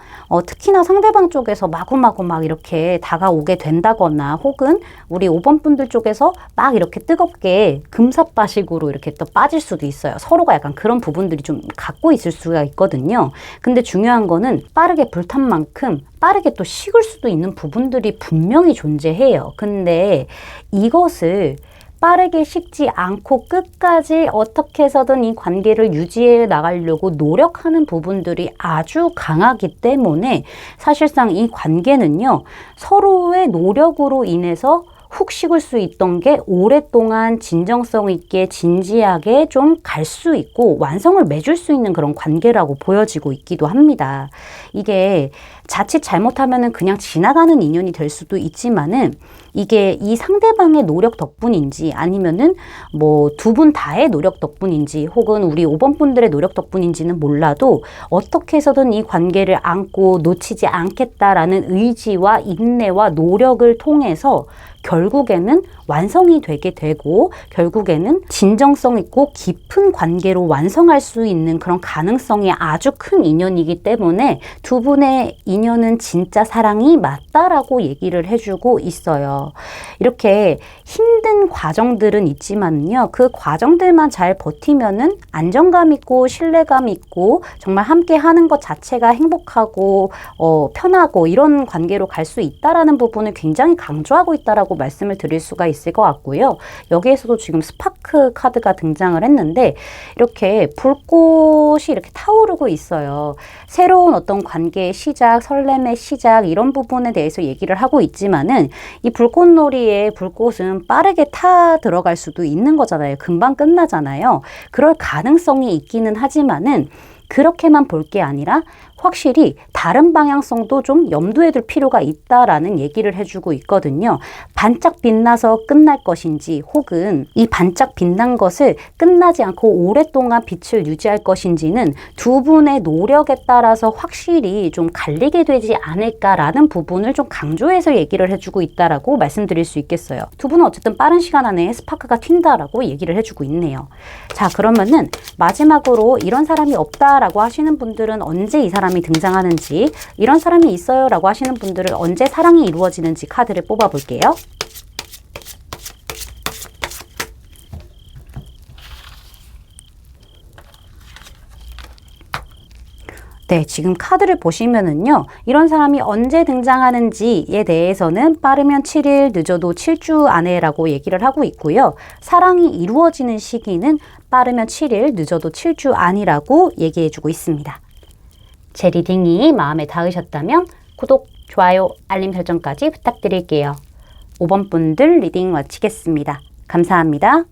특히나 상대방 쪽에서 마구마구 막 이렇게 다가오게 된다거나 혹은 우리 5번 분들 쪽에서 막 이렇게 뜨겁게 금사빠식으로 이렇게 또 빠질 수도 있어요. 서로가 약간 그런 부분들이 좀 갖고 있을 수가 있거든요. 근데 중요한 거는 빠르게 불탄 만큼 빠르게 또 식을 수도 있는 부분들이 분명히 존재해요. 근데 이것을 빠르게 식지 않고 끝까지 어떻게 해서든 이 관계를 유지해 나가려고 노력하는 부분들이 아주 강하기 때문에 사실상 이 관계는요, 서로의 노력으로 인해서 훅 식을 수 있던 게 오랫동안 진정성 있게 진지하게 좀 갈 수 있고 완성을 맺을 수 있는 그런 관계라고 보여지고 있기도 합니다. 이게 자칫 잘못하면은 그냥 지나가는 인연이 될 수도 있지만은 이게 이 상대방의 노력 덕분인지 아니면은 뭐 두 분 다의 노력 덕분인지 혹은 우리 5번 분들의 노력 덕분인지는 몰라도 어떻게 해서든 이 관계를 안고 놓치지 않겠다라는 의지와 인내와 노력을 통해서 결국에는 완성이 되게 되고 결국에는 진정성 있고 깊은 관계로 완성할 수 있는 그런 가능성이 아주 큰 인연이기 때문에 두 분의 인연은 진짜 사랑이 맞다라고 얘기를 해주고 있어요. 이렇게 힘든 과정들은 있지만요. 그 과정들만 잘 버티면은 안정감 있고 신뢰감 있고 정말 함께 하는 것 자체가 행복하고 편하고 이런 관계로 갈 수 있다라는 부분을 굉장히 강조하고 있다라고 말씀을 드릴 수가 있을 것 같고요. 여기에서도 지금 스파크 카드가 등장을 했는데 이렇게 불꽃이 이렇게 타오르고 있어요. 새로운 어떤 관계의 시작, 설렘의 시작 이런 부분에 대해서 얘기를 하고 있지만은 이 불꽃놀이의 불꽃은 빠르게 타 들어갈 수도 있는 거잖아요. 금방 끝나잖아요. 그럴 가능성이 있기는 하지만은 그렇게만 볼 게 아니라 확실히 다른 방향성도 좀 염두에 둘 필요가 있다라는 얘기를 해주고 있거든요. 반짝 빛나서 끝날 것인지 혹은 이 반짝 빛난 것을 끝나지 않고 오랫동안 빛을 유지할 것인지는 두 분의 노력에 따라서 확실히 좀 갈리게 되지 않을까라는 부분을 좀 강조해서 얘기를 해주고 있다라고 말씀드릴 수 있겠어요. 두 분은 어쨌든 빠른 시간 안에 스파크가 튄다라고 얘기를 해주고 있네요. 자, 그러면은 마지막으로 이런 사람이 없다라고 하시는 분들은 언제 이 사람이 등장하는지, 이런 사람이 있어요 라고 하시는 분들은 언제 사랑이 이루어지는지 카드를 뽑아 볼게요. 네, 지금 카드를 보시면은요, 이런 사람이 언제 등장하는지에 대해서는 빠르면 7일, 늦어도 7주 안에라고 얘기를 하고 있고요. 사랑이 이루어지는 시기는 빠르면 7일, 늦어도 7주 안이라고 얘기해주고 있습니다. 제 리딩이 마음에 닿으셨다면 구독, 좋아요, 알림 설정까지 부탁드릴게요. 5번 분들 리딩 마치겠습니다. 감사합니다.